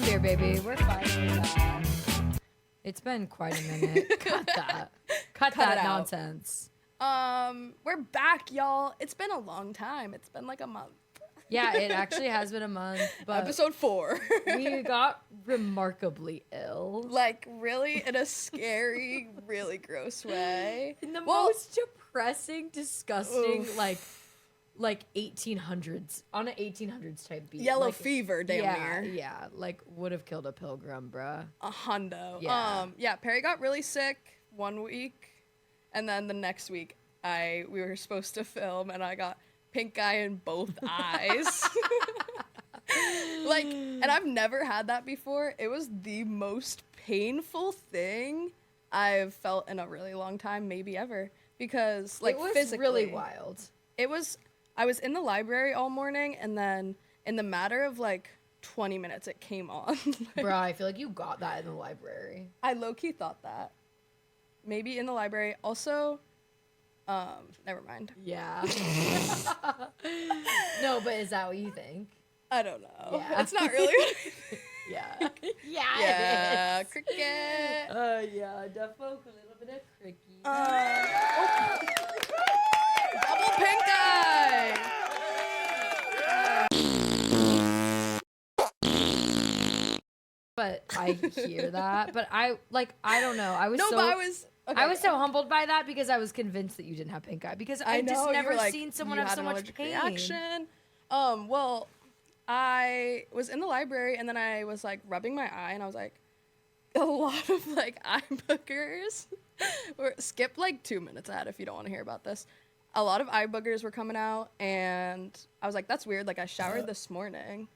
on, Dear Baby. We're finally back. It's been quite a minute. Cut that. Cut that it out. nonsense. We're back, y'all. It's been a long time. It's been like a month. Yeah, it actually has been a month, but Episode 4. we got remarkably ill. Like, really, in a scary, really gross way. In the Well, most depressing, disgusting, Oof. like 1800s, on an 1800s type beat. Yellow like, fever, damn yeah, near. Yeah, like would have killed a pilgrim, bruh. A hundo. Yeah. Perry got really sick 1 week, and then the next week, we were supposed to film, and I got pink eye in both eyes. And I've never had that before. It was the most painful thing I've felt in a really long time, maybe ever. Because, like, it was physically. really wild. I was in the library all morning, and then in the matter of, 20 minutes, it came on. Bruh, I feel like you got that in the library. I low-key thought that. Maybe in the library. Also, never mind. Yeah. No, but is that what you think? I don't know. Yeah. It's not really what I think. Yeah. Yeah, it is. cricket. Yeah, definitely a little bit of cricket. Double pink eye. But I hear that. But I don't know. I was so humbled by that because I was convinced that you didn't have pink eye because I've just never seen someone have so much pain. Reaction. Well, I was in the library and then I was rubbing my eye and I was like, a lot of eye boogers. Skip 2 minutes ahead if you don't want to hear about this. A lot of eye boogers were coming out and I was like, that's weird. I showered this morning.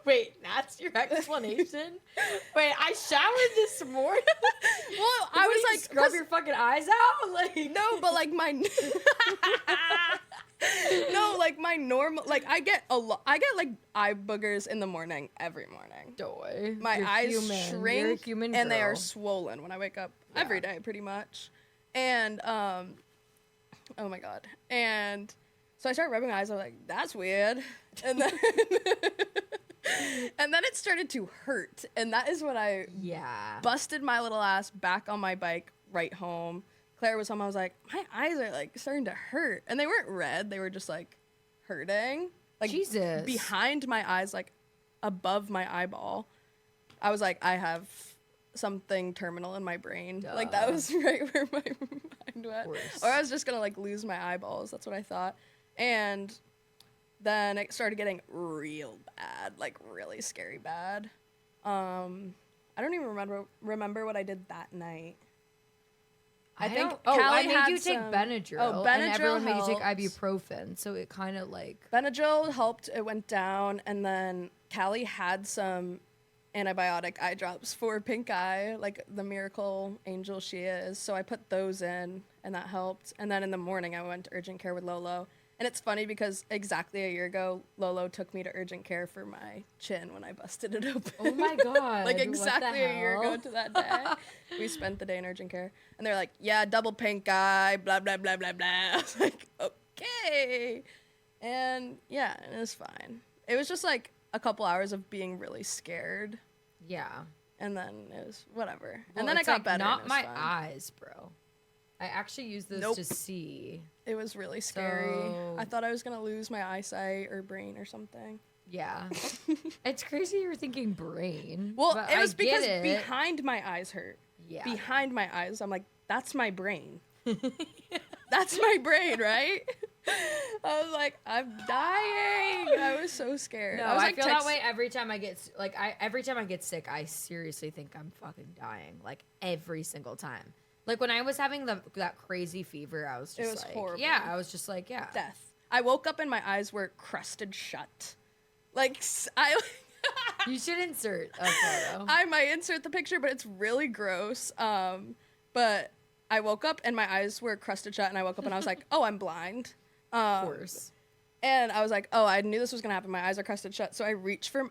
Wait, that's your explanation? Wait, I showered this morning? Well, I was scrub your fucking eyes out? No, but my no, my normal I get eye boogers in the morning every morning. Doy. My You're eyes human. shrink You're a human and they are girl. swollen when I wake up every day pretty much. And oh my god. And so I started rubbing my eyes. I was like, that's weird. And then and then it started to hurt. And that is when I busted my little ass back on my bike right home. Claire was home. I was like, my eyes are starting to hurt. And they weren't red. They were just hurting. Jesus. Behind my eyes, above my eyeball. I was like, I have something terminal in my brain. Duh. That was right where my mind went. Worse. Or I was just going to lose my eyeballs. That's what I thought. And then it started getting real bad, really scary bad. I don't even remember what I did that night. I think I Callie made had you take some- Benadryl. Oh, And Benadryl everyone made you take helped. ibuprofen. So it kind of Benadryl helped. It went down, and then Callie had some antibiotic eye drops for pink eye, the miracle angel she is. So I put those in, and that helped. And then in the morning, I went to urgent care with Lolo. And it's funny because exactly a year ago, Lolo took me to urgent care for my chin when I busted it open. oh my God. Exactly a year ago to that day. We spent the day in urgent care. And they're like, yeah, double pink eye, blah, blah, blah, blah, blah. I was like, okay. And yeah, it was fine. It was just a couple hours of being really scared. Yeah. And then it was whatever. Well, and then I it's got better. Not and it was my fine. eyes, bro. I actually use those Nope. to see. It was really scary. So- I thought I was going to lose my eyesight or brain or something. Yeah. It's crazy you're thinking brain. Well, but it was I get because it. behind my eyes hurt. Yeah. Behind my eyes, I'm like, that's my brain. That's my brain, right? I was like, I'm dying. I was so scared. No, I was I feel that way every time I get every time I get sick. I seriously think I'm fucking dying. Every single time. When I was having that crazy fever, I was just It was horrible. Yeah, I was just yeah. Death. I woke up and my eyes were crusted shut. You should insert a photo. I might insert the picture, but it's really gross. But I woke up and my eyes were crusted shut, and I woke up and I was like, oh, I'm blind. Of course. And I was like, oh, I knew this was gonna happen. My eyes are crusted shut. So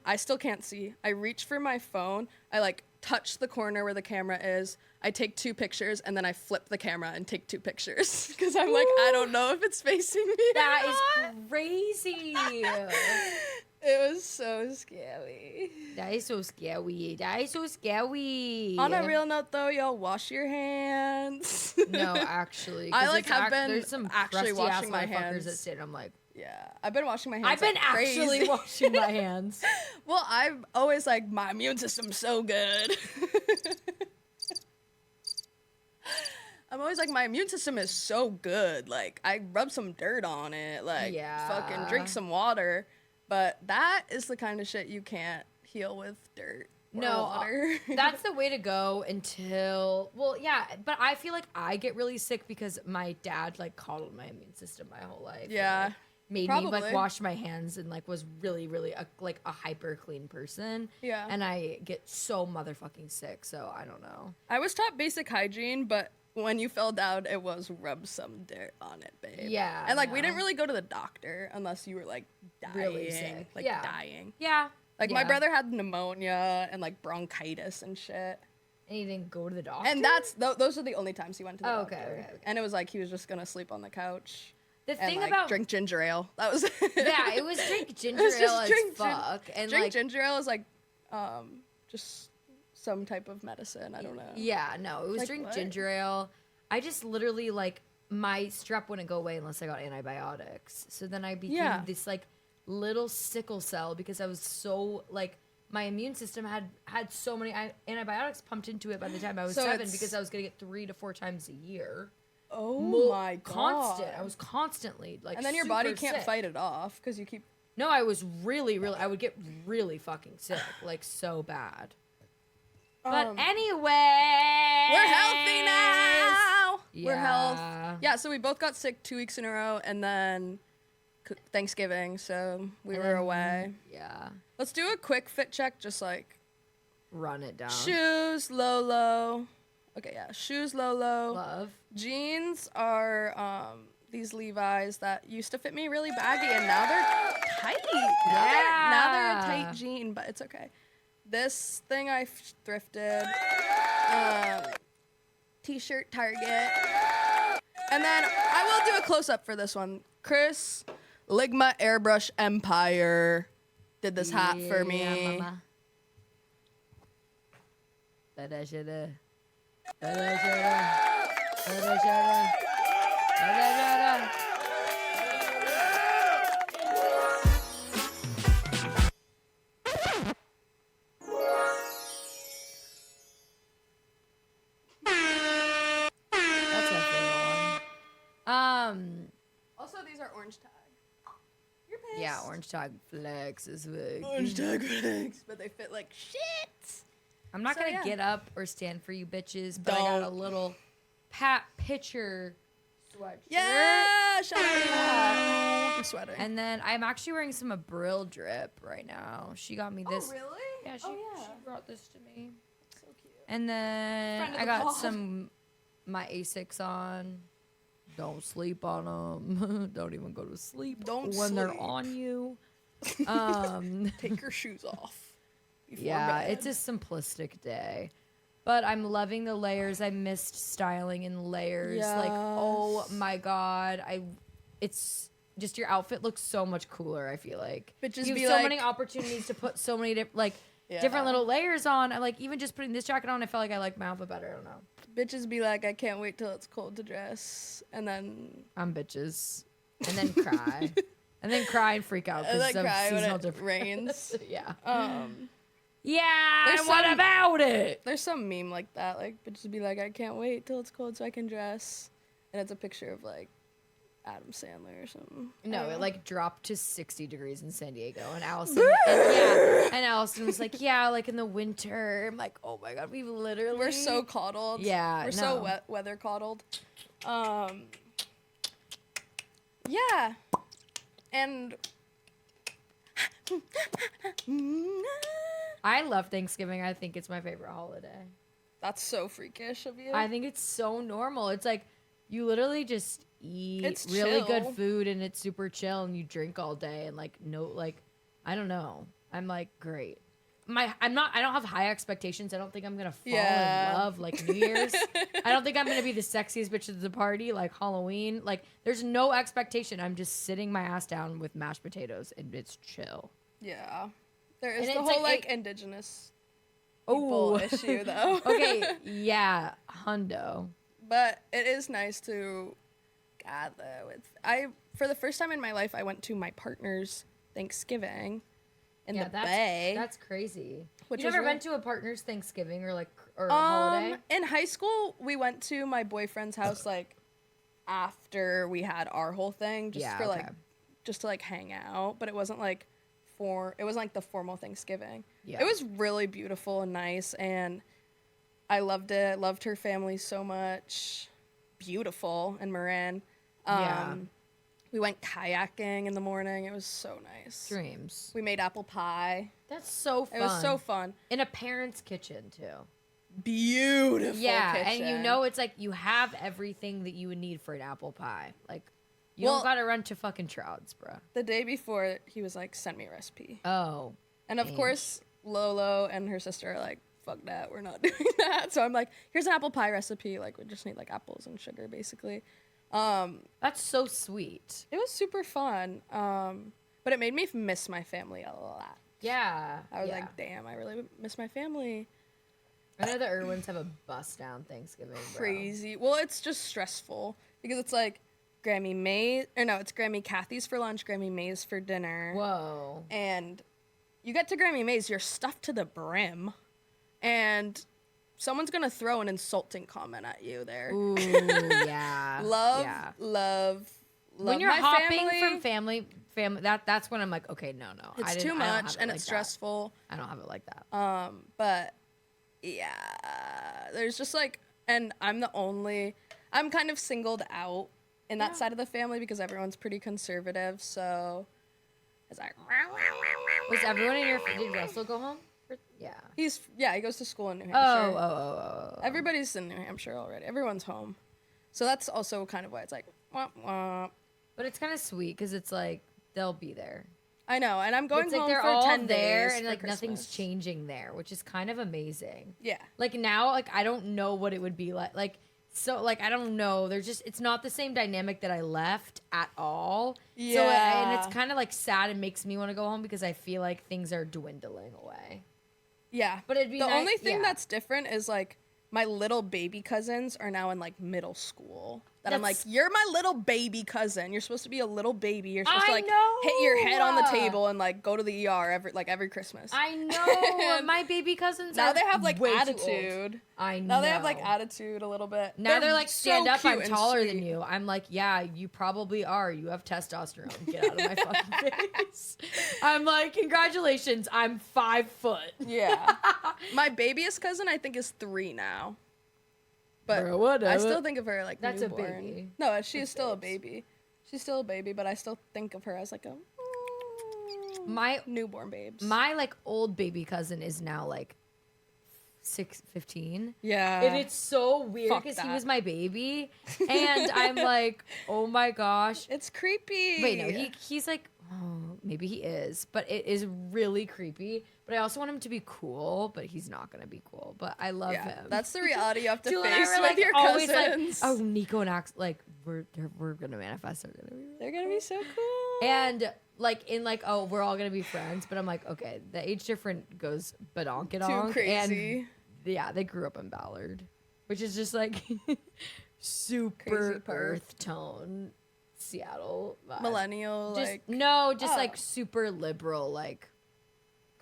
I still can't see. I reach for my phone. I touch the corner where the camera is. I take 2 pictures and then I flip the camera and take 2 pictures. Because I'm I don't know if it's facing me. That or is not. crazy. It was so scary. That is so scary. That is so scary. On a real note, though, y'all wash your hands. No, actually. I 'cause like it's have been there's some actually crusty ass washing my motherfuckers hands. that sit. I'm like, Yeah, I've been washing my hands. I've been like actually crazy. washing my hands. Well, I'm always like, my immune system's so good. I'm always like, my immune system is so good. Like, I rub some dirt on it. Like, fucking drink Yeah. some water. But that is the kind of shit you can't heal with dirt or No, water. that's the way to go until, well, yeah, but I feel like I get really sick because my dad like coddled my immune system my whole life. and, Yeah, like, made me probably. like wash my hands and like was really, really like a hyper clean person. Yeah. And I get so motherfucking sick, so I don't know. I was taught basic hygiene, but when you fell down, it was rub some dirt on it, babe. Yeah, And like, we no. didn't really go to the doctor unless you were like dying. Really sick. Like, Yeah. dying. Yeah. Like, my yeah. brother had pneumonia and like bronchitis and shit. And he didn't go to the doctor. And that's those are the only times he went to the Oh, doctor. okay. And it was like he was just gonna sleep on the couch the and thing like about drink ginger ale. That was yeah, it was drink ginger was just ale as drink fuck, and drink like ginger ale is like just some type of medicine. I don't know. yeah, no, it was Like drink what? ginger ale. I just literally like my strep wouldn't go away unless I got antibiotics. So then I became Yeah. this like little sickle cell because I was so like my immune system had so many antibiotics pumped into it by the time I was So 7 it's- because I was getting it 3 to 4 times a year. Oh my god. Constant. I was constantly like And then your body super can't sick. fight it off because you keep. No, I was really, I would get really fucking sick, like so bad. But Um, anyway, We're healthy now. We're Yeah. health. Yeah, so we both got sick 2 weeks in a row, and then Thanksgiving, so we were away. Yeah, Let's do a quick fit check, just like run it down. shoes, low. Okay, yeah, shoes, low. Love. Jeans are these Levi's that used to fit me really baggy, and now they're tight. Now they're a tight jean, but it's okay. This thing I thrifted. T-shirt Target. And then I will do a close-up for this one. Chris Ligma Airbrush Empire did this hat for me. Yeah, mama. Da-da, shada. Da-da, shada. Da-da, shada. Da-da, shada. That's my favorite one. Also, these are orange tag. You're pissed. Yeah, orange tag flex is big. Orange tag flags, but they fit like shit. I'm not So, gonna yeah. get up or stand for you bitches, but I got a Don't. little Pat Pitcher sweatshirt. Yeah, shout out to that. I'm sweating. And then I'm actually wearing some Abril drip right now. She got me this. Oh, really? Yeah, she, Oh, she brought this to me. So cute. And then Friend of I the got pod. some my Asics on. Don't sleep on them. Don't even go to sleep Don't when they're sleep. on you. Take your shoes off. Before Yeah, bed. it's a simplistic day. But I'm loving the layers. I missed styling in layers. Like, oh Yes. my god. It's just your outfit looks so much cooler, I feel like. Bitches you have be so like- many opportunities to put so many different Yeah. little layers on. I like even just putting this jacket on, I felt like I liked my outfit better. I don't know. Bitches be like, I can't wait till it's cold to dress, and then I'm bitches. And then cry. And then cry and freak out and because then of cry when seasonal it difference. rains. Yeah. There's And what some- about it? There's some meme like that, like bitches be like, I can't wait till it's cold so I can dress, and it's a picture of like Adam Sandler or something. I No, don't it know. like dropped to 60 degrees in San Diego, and Allison was like, yeah, like in the winter. I'm like, oh my god, we've literally We're so coddled. Yeah, we're so no. weather coddled. Yeah, and I love Thanksgiving. I think it's my favorite holiday. that's so freakish of you. I think it's so normal. It's like you literally just eat It's really chill. good food, and it's super chill, and you drink all day, and like no, like I don't know. I'm like great. I don't have high expectations. I don't think I'm gonna fall Yeah. in love like New Year's. I don't think I'm gonna be the sexiest bitch at the party like Halloween. Like there's no expectation. I'm just sitting my ass down with mashed potatoes and it's chill. Yeah. There is And the it's whole like, indigenous people issue though. Okay, yeah, hundo. But it is nice to gather with. For the first time in my life, I went to my partner's Thanksgiving in the Bay. That's crazy. Which You was never really- went to a partner's Thanksgiving or a holiday? In high school, we went to my boyfriend's house like after we had our whole thing, just Yeah, for okay. like, just to like hang out. But it wasn't like it wasn't like the formal Thanksgiving. Yeah. It was really beautiful and nice, and I loved it. I loved her family so much. Beautiful in Marin. Yeah. We went kayaking in the morning. It was so nice. Dreams. We made apple pie. That's so fun. It was so fun. In a parent's kitchen too. Beautiful. Yeah, kitchen. and you know it's like you have everything that you would need for an apple pie. Like you Well- don't gotta run to fucking Trout's, bro. The day before, he was like, "Send me a recipe." Oh. And of Thanks. course, Lolo and her sister are like, "Fuck that, we're not doing that." So I'm like, "Here's an apple pie recipe. Like, we just need like apples and sugar, basically." That's so sweet. It was super fun. But it made me miss my family a lot. Yeah. I was yeah. like, "Damn, I really miss my family." I know the Irwins have a bust down Thanksgiving. Bro. Crazy. Well, it's just stressful because it's like it's Grammy Kathy's for lunch, Grammy May's for dinner. Whoa. And you get to Grammy May's, you're stuffed to the brim, and someone's gonna throw an insulting comment at you there. Ooh, yeah. Love, yeah. love, love. When you're my hopping family, from family, that's when I'm like, okay, no. it's too I don't much have it and like it's that. stressful. I don't have it like that. But yeah, there's just like, and I'm kind of singled out in that side of the family because everyone's pretty conservative. So it's like, Was everyone in your did Russell go home? Yeah. he goes to school in New Oh, Hampshire. oh. Everybody's in New Hampshire already. Everyone's home. So that's also kind of why it's like, womp womp. But it's kind of sweet because it's like they'll be there. I know, and I'm going It's like home they're for all 10 there days and for like nothing's Christmas. changing there, which is kind of amazing. Yeah. Like now, like I don't know what it would be like. So like I don't know. It's not the same dynamic that I left at all. So Yeah. and it's kind of like sad and makes me want to go home because I feel like things are dwindling away. Yeah. But it'd be the nice- only thing yeah. that's different is like my little baby cousins are now in like middle school. That I'm like, That's- you're my little baby cousin. You're supposed to be a little baby. You're supposed to I like hit your head on the know! table and like go to the ER every Christmas. I know my baby cousins. now are they have like way too old. attitude. I know. Now they have like attitude a little bit. Now they're like, stand so up, I'm cute and taller than sweet. you. I'm like, yeah, you probably are. You have testosterone. Get out of my fucking face. I'm like, congratulations, I'm 5 foot. Yeah. My babyest cousin I think is 3 now. But Bro, whatever. I still think of her like That's a newborn. baby. No, she is That's still a babes. baby. She's still a baby, but I still think of her as like a My newborn babes. my like old baby cousin is now like 15. Yeah. And it's so weird Fuck because he that. was my baby. And I'm like, oh my gosh. It's creepy. Wait, no, he's like, oh, maybe he is, but it is really creepy. But I also want him to be cool, but he's not gonna be cool. But I love him. That's the reality you have to Dylan and I face were, with like, your always cousins. like, oh, Nico and Ax, like we're gonna manifest. They're gonna be really They're gonna be so cool. and like in like oh we're all gonna be friends, but I'm like okay the age difference goes badonkadonk. Too crazy. And yeah, they grew up in Ballard, which is just like Crazy super Perth. earth tone Seattle vibe. Millennial, Just like just oh. like super liberal, like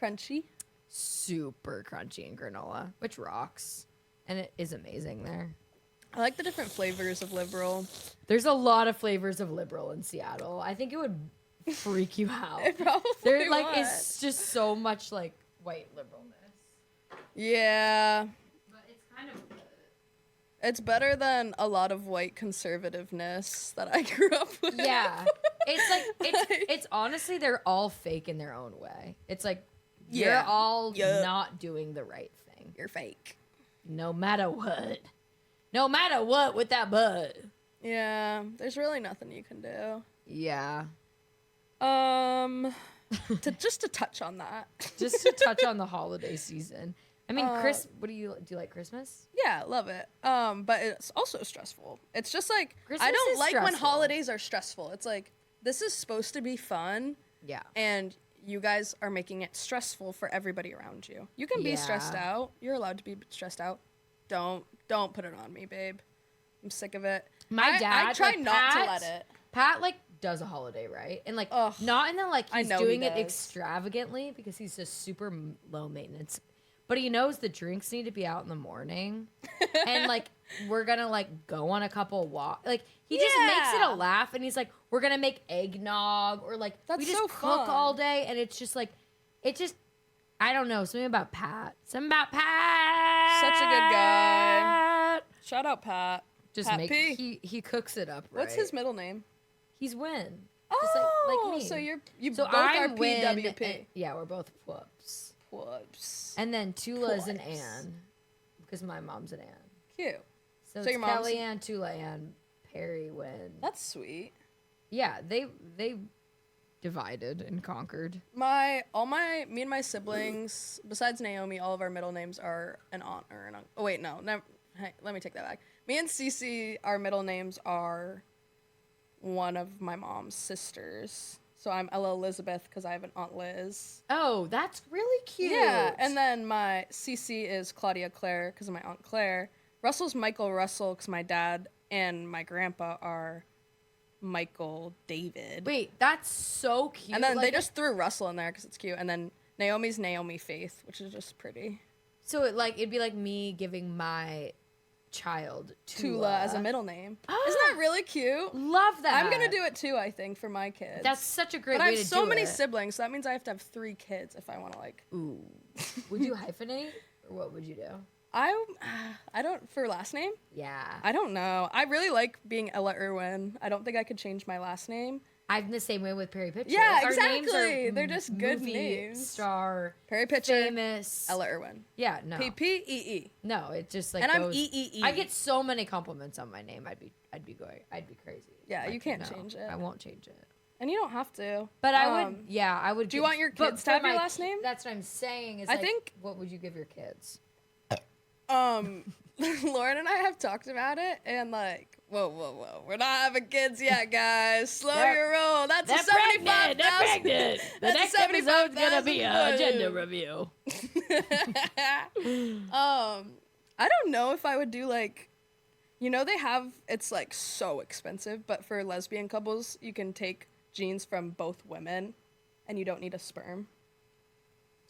crunchy. super crunchy and granola, which rocks, and it is amazing there. I like the different flavors of liberal. There's a lot of flavors of liberal in Seattle. I think it would freak you out. It probably There like would. it's just so much like white liberalness. Yeah. But it's kind of good. It's better than a lot of white conservativeness that I grew up with. Yeah. It's like it's honestly they're all fake in their own way. It's like you're Yeah. all Yup. not doing the right thing. You're fake. No matter what. No matter what with that butt. Yeah, there's really nothing you can do. Yeah. To touch on that. Just to touch on the holiday season. I mean, Chris, what do you like Christmas? Yeah, love it. But it's also stressful. It's just like Christmas I don't is like when stressful. holidays are stressful. It's like this is supposed to be fun Yeah. and you guys are making it stressful for everybody around you. You can be stressed Yeah. out. You're allowed to be stressed out. Don't put it on me, babe. I'm sick of it. My dad, I try like, not to Pat- let it. Pat like does a holiday, right? And like Ugh, not in the like I he's know he doing it does. extravagantly because he's just super low maintenance. But he knows the drinks need to be out in the morning. And like we're gonna like go on a couple walk. Like he just makes it Yeah. a laugh and he's like, we're gonna make eggnog or like That's we just so cook fun. all day and it's just like it just I don't know, something about Pat. Something about Pat. Such a good guy. Shout out Pat. Just Pat make P. he cooks it up right. What's his middle name? He's Win. Oh, Just like me. so you So both are I'm Win, PWP. and- yeah, we're both whoops. Whoops. And then Tula's an Whoops. Ann because my mom's an Ann. Cute. So, So it's your mom's- Kelly Ann, Tula Ann, Perry Win. That's sweet. Yeah, they divided and conquered. Me and my siblings, besides Naomi, all of our middle names are an aunt or an uncle. Oh wait, no, never. Hey, let me take that back. Me and Cece, our middle names are one of my mom's sisters. So I'm Ella Elizabeth because I have an aunt Liz. Oh, that's really cute. Yeah, and then my Cece is Claudia Claire because of my aunt Claire. Russell's Michael Russell because my dad and my grandpa are Michael David. Wait, that's so cute. And then they Like, just threw Russell in there because it's cute. And then Naomi's Naomi Faith, which is just pretty. so it'd be like me giving my child Tula as a middle name. Isn't that really cute? Love that. I'm gonna do it too, I think, for my kids. That's such a great but I way have to so do many it. siblings, so that means I have to have 3 kids if I want to like. Ooh. Would you hyphenate or what would you do? I don't for last name. Yeah. I don't know. I really like being Ella Irwin. I don't think I could change my last name. I'm the same way with Perry Pitcher. Yeah, Like, our names are exactly. They're just good movie names. Star, Perry Pitcher, famous. Ella Irwin. Yeah, no, P-P-E-E. no. It just like And I'm goes- E-E-E. I get so many compliments on my name. I'd be crazy. Yeah, Like, you can't no, change it. I won't change it. And you don't have to. But I would. Yeah, I would. do you give- want your but kids to for have your my last name? That's what I'm saying. Is I like, think- what would you give your kids? Lauren and I have talked about it, and like, whoa, we're not having kids yet, guys. Slow your roll. That's a 75,000. The That's next a episode's gonna be a 75,000 agenda volume. review. I don't know if I would do like, they have it's like so expensive, but for lesbian couples, you can take genes from both women, and you don't need a sperm,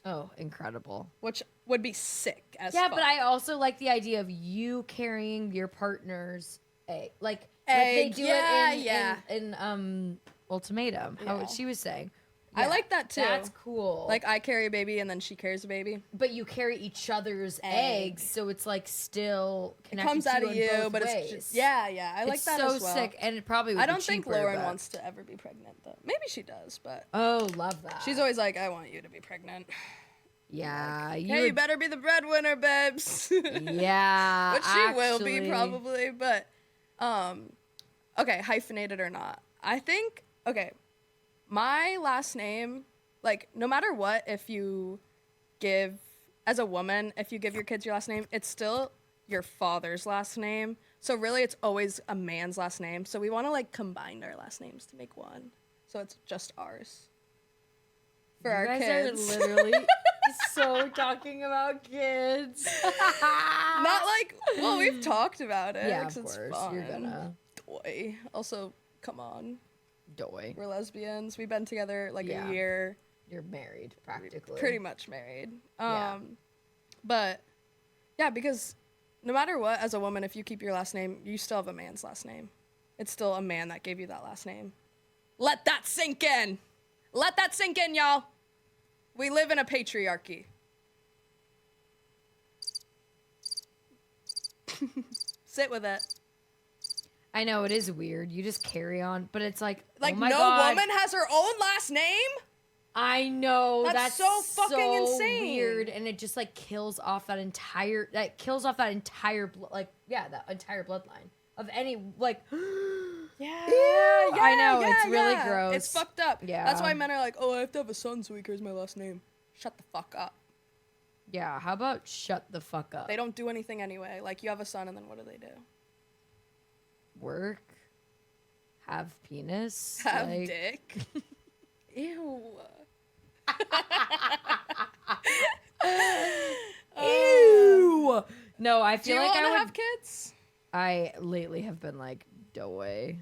Oh, incredible. which would be sick as Yeah, fuck. but I also like the idea of you carrying your partner's egg, like they Egg, do yeah, it yeah. in Ultimatum. How Yeah. she was saying. I Yeah, like that too. That's cool. Like I carry a baby and then she carries a baby. but you carry each other's Egg. eggs, so it's like still It connected comes to out you of in you, both but ways. it's just, yeah. I like It's that so as well. sick, and it probably would I be don't think cheaper, Lauren but- wants to ever be pregnant though. Maybe she does, but Oh, love that. she's always like, I want you to be pregnant. yeah, Hey, you better be the breadwinner, babes. yeah, Which she will be actually. probably, but okay, hyphenated or not. I think my last name, like no matter what, if you give as a woman, if you give your kids your last name, it's still your father's last name. So really it's always a man's last name. So we want to like combine our last names to make one. So it's just ours. For our You guys kids. are literally so talking about kids. Not like, well, we've talked about it. Yeah, 'cause of it's course. fun. You're gonna Doy. Also, come on. doy. We're lesbians. We've been together like Yeah. a year. You're married, practically. Pretty much married. Yeah. But yeah, because no matter what, as a woman, if you keep your last name, you still have a man's last name. It's still a man that gave you that last name. Let that sink in. Let that sink in, y'all. We live in a patriarchy. Sit with it. I know it is weird. You just carry on, but it's like, Like oh my no God. woman has her own last name? I know That's that's so fucking insane. weird, and it just like kills off that entire that entire bloodline of any like. Yeah, I know, it's really gross. It's fucked up. Yeah. That's why men are like, oh, I have to have a son so he carries my last name. Shut the fuck up. Yeah, how about shut the fuck up? They don't do anything anyway. Like, you have a son, and then what do they do? Work, have penis, Have like, dick. Ew. Ew. No, I Do you feel like want to I would. have kids? I lately have been like, no way.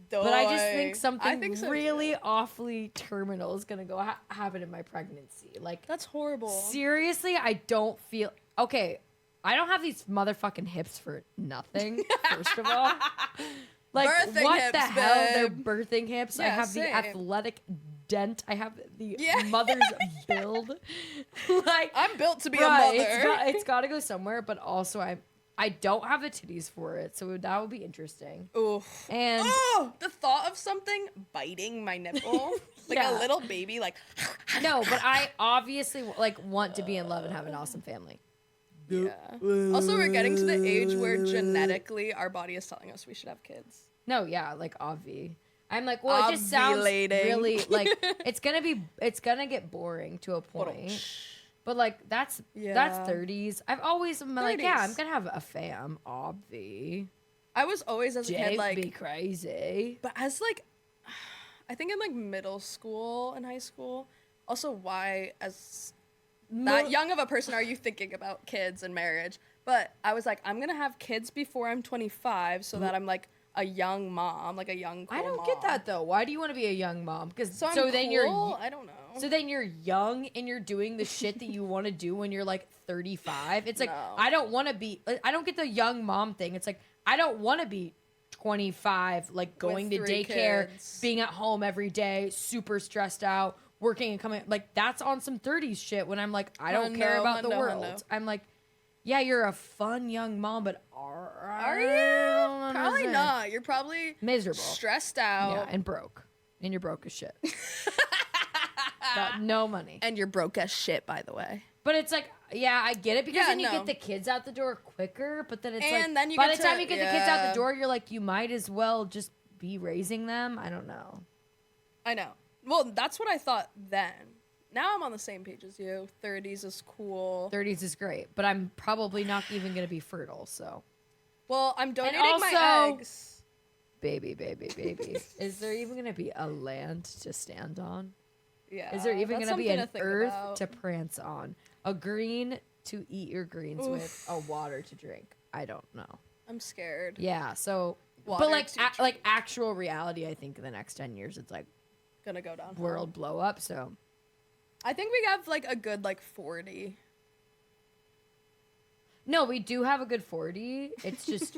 Doy. But I just think something think so, really too. awfully terminal is gonna go happen in my pregnancy. Like, That's horrible. seriously, I don't feel okay. I don't have these motherfucking hips for nothing. First of all, like Birthing what hips, the hell? They're babe. birthing hips. I Yeah, have same. the athletic dent. I have the Yeah. mother's build. Like I'm built to be bruh, a mother. it's got to go somewhere. But also, I don't have the titties for it, so that would be interesting. Oof. And Oh, the thought of something biting my nipple, like Yeah. a little baby, like. no, but I obviously like want to be in love and have an awesome family. Yeah. Also, we're getting to the age where genetically our body is telling us we should have kids. No, yeah, like obvi. I'm like, well, it just sounds Ovulating. really like it's gonna get boring to a point. But like that's Yeah. 30s. I've always been like, yeah, I'm 30s. gonna have a fam, obvi. I was always as a kid Jake like, be crazy. but as like, I think in like middle school and high school. Also, why as that young of a person are you thinking about kids and marriage? But I was like, I'm gonna have kids before I'm 25, so that I'm like a young mom, like a young. Cool I don't mom. get that though. Why do you want to be a young mom? Because So, so I'm then cool? you're I don't know. so then you're young and you're doing the shit that you want to do when you're like 35. It's like No. I don't want to be. I don't get the young mom thing. It's like I don't want to be 25, like going to 3 daycare, kids. being at home every day, super stressed out, working and coming. Like that's on some 30s shit. When I'm like, I don't care Hundo, about the hundo, world. hundo. I'm like, yeah, you're a fun young mom, but Are you? Probably not. You're probably Miserable. stressed out. Yeah, and broke. And you're broke as shit. Got no money. And you're broke as shit, by the way. But it's like, yeah, I get it because Yeah, then you no. get the kids out the door quicker. But then it's And like, then you by get the time to- you get the kids out yeah. the door, you're like, you might as well just be raising them. I don't know. I know. Well, that's what I thought then. Now I'm on the same page as you. 30s is cool. 30s is great, but I'm probably not even going to be fertile. So, Well, I'm donating also- my eggs. baby. Is there even going to be a land to stand on? Yeah. Is there even that's going to be something an think earth about. to prance on? A green to eat your greens with, a water to drink? I don't know. I'm scared. Yeah, so Water but like to like drink. actual reality, I think in the next 10 years it's like Gonna go down. world blow up. So I think we have like a good like 40. no, we do have a good 40. It's just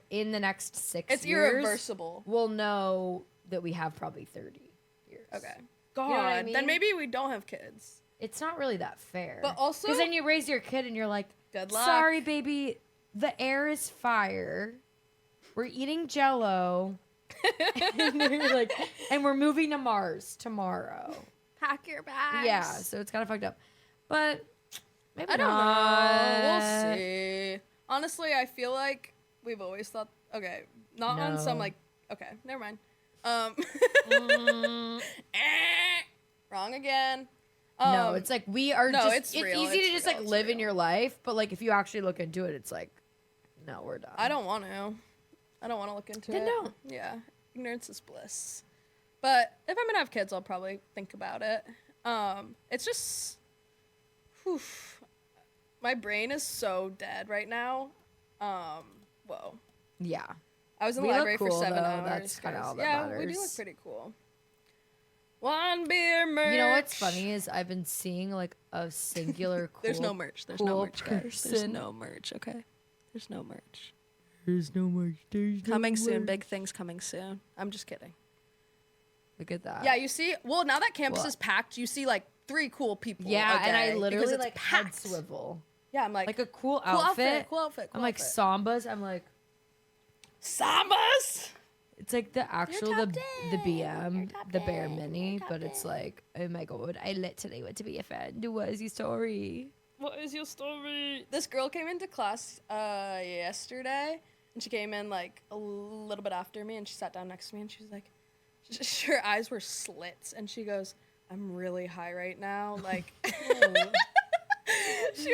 in the next 6 It's years, irreversible. we'll know that we have probably 30 years. Okay. God. know what I Then mean? maybe we don't have kids. It's not really that fair. But also- because then you raise your kid and you're like, Good luck. sorry, baby, the air is fire. We're eating Jello. and you're like, and we're moving to Mars tomorrow. Pack your bags. Yeah, so it's kind of fucked up. But maybe I don't not. know. We'll see. Honestly, I feel like we've always thought. Okay, not on some No. like. Okay, never mind. Mm, Wrong again. no, it's like we are no, just. it's It's real, easy it's to just real, like it's live in real. your life, but like if you actually look into it, it's like, no, we're done. I don't want to. I don't want to look into Then it. don't. Yeah, ignorance is bliss. But if I'm gonna have kids, I'll probably think about it. It's just, whew, my brain is so dead right now. Whoa. Yeah. I was in the We look library cool, for 7 though. hours. That's kinda guys. all that yeah, we do matters. look pretty cool. One beer merch. You know what's funny is I've been seeing like a singular cool. There's no merch. There's cool no merch, guys. There's person. no merch. Okay. There's no merch. There's no merch. There's Coming soon. Big things coming soon. I'm just kidding. Look at that. Yeah, you see. Well, now that campus What? is packed, you see like 3 cool people. Yeah, a and I day literally because it's like head packed. swivel. Yeah, I'm like Like a cool cool outfit. Cool outfit. I'm like outfit. sambas. I'm like Sambas. it's like the actual top the 10. BM You're top the Bear 10. Mini, You're top but it's 10. like oh my god, I literally want to be a fan. What is your story? What is your story? This girl came into class yesterday, and she came in like a little bit after me, and she sat down next to me, and she was like, her eyes were slits, and she goes, "I'm really high right now." Like, she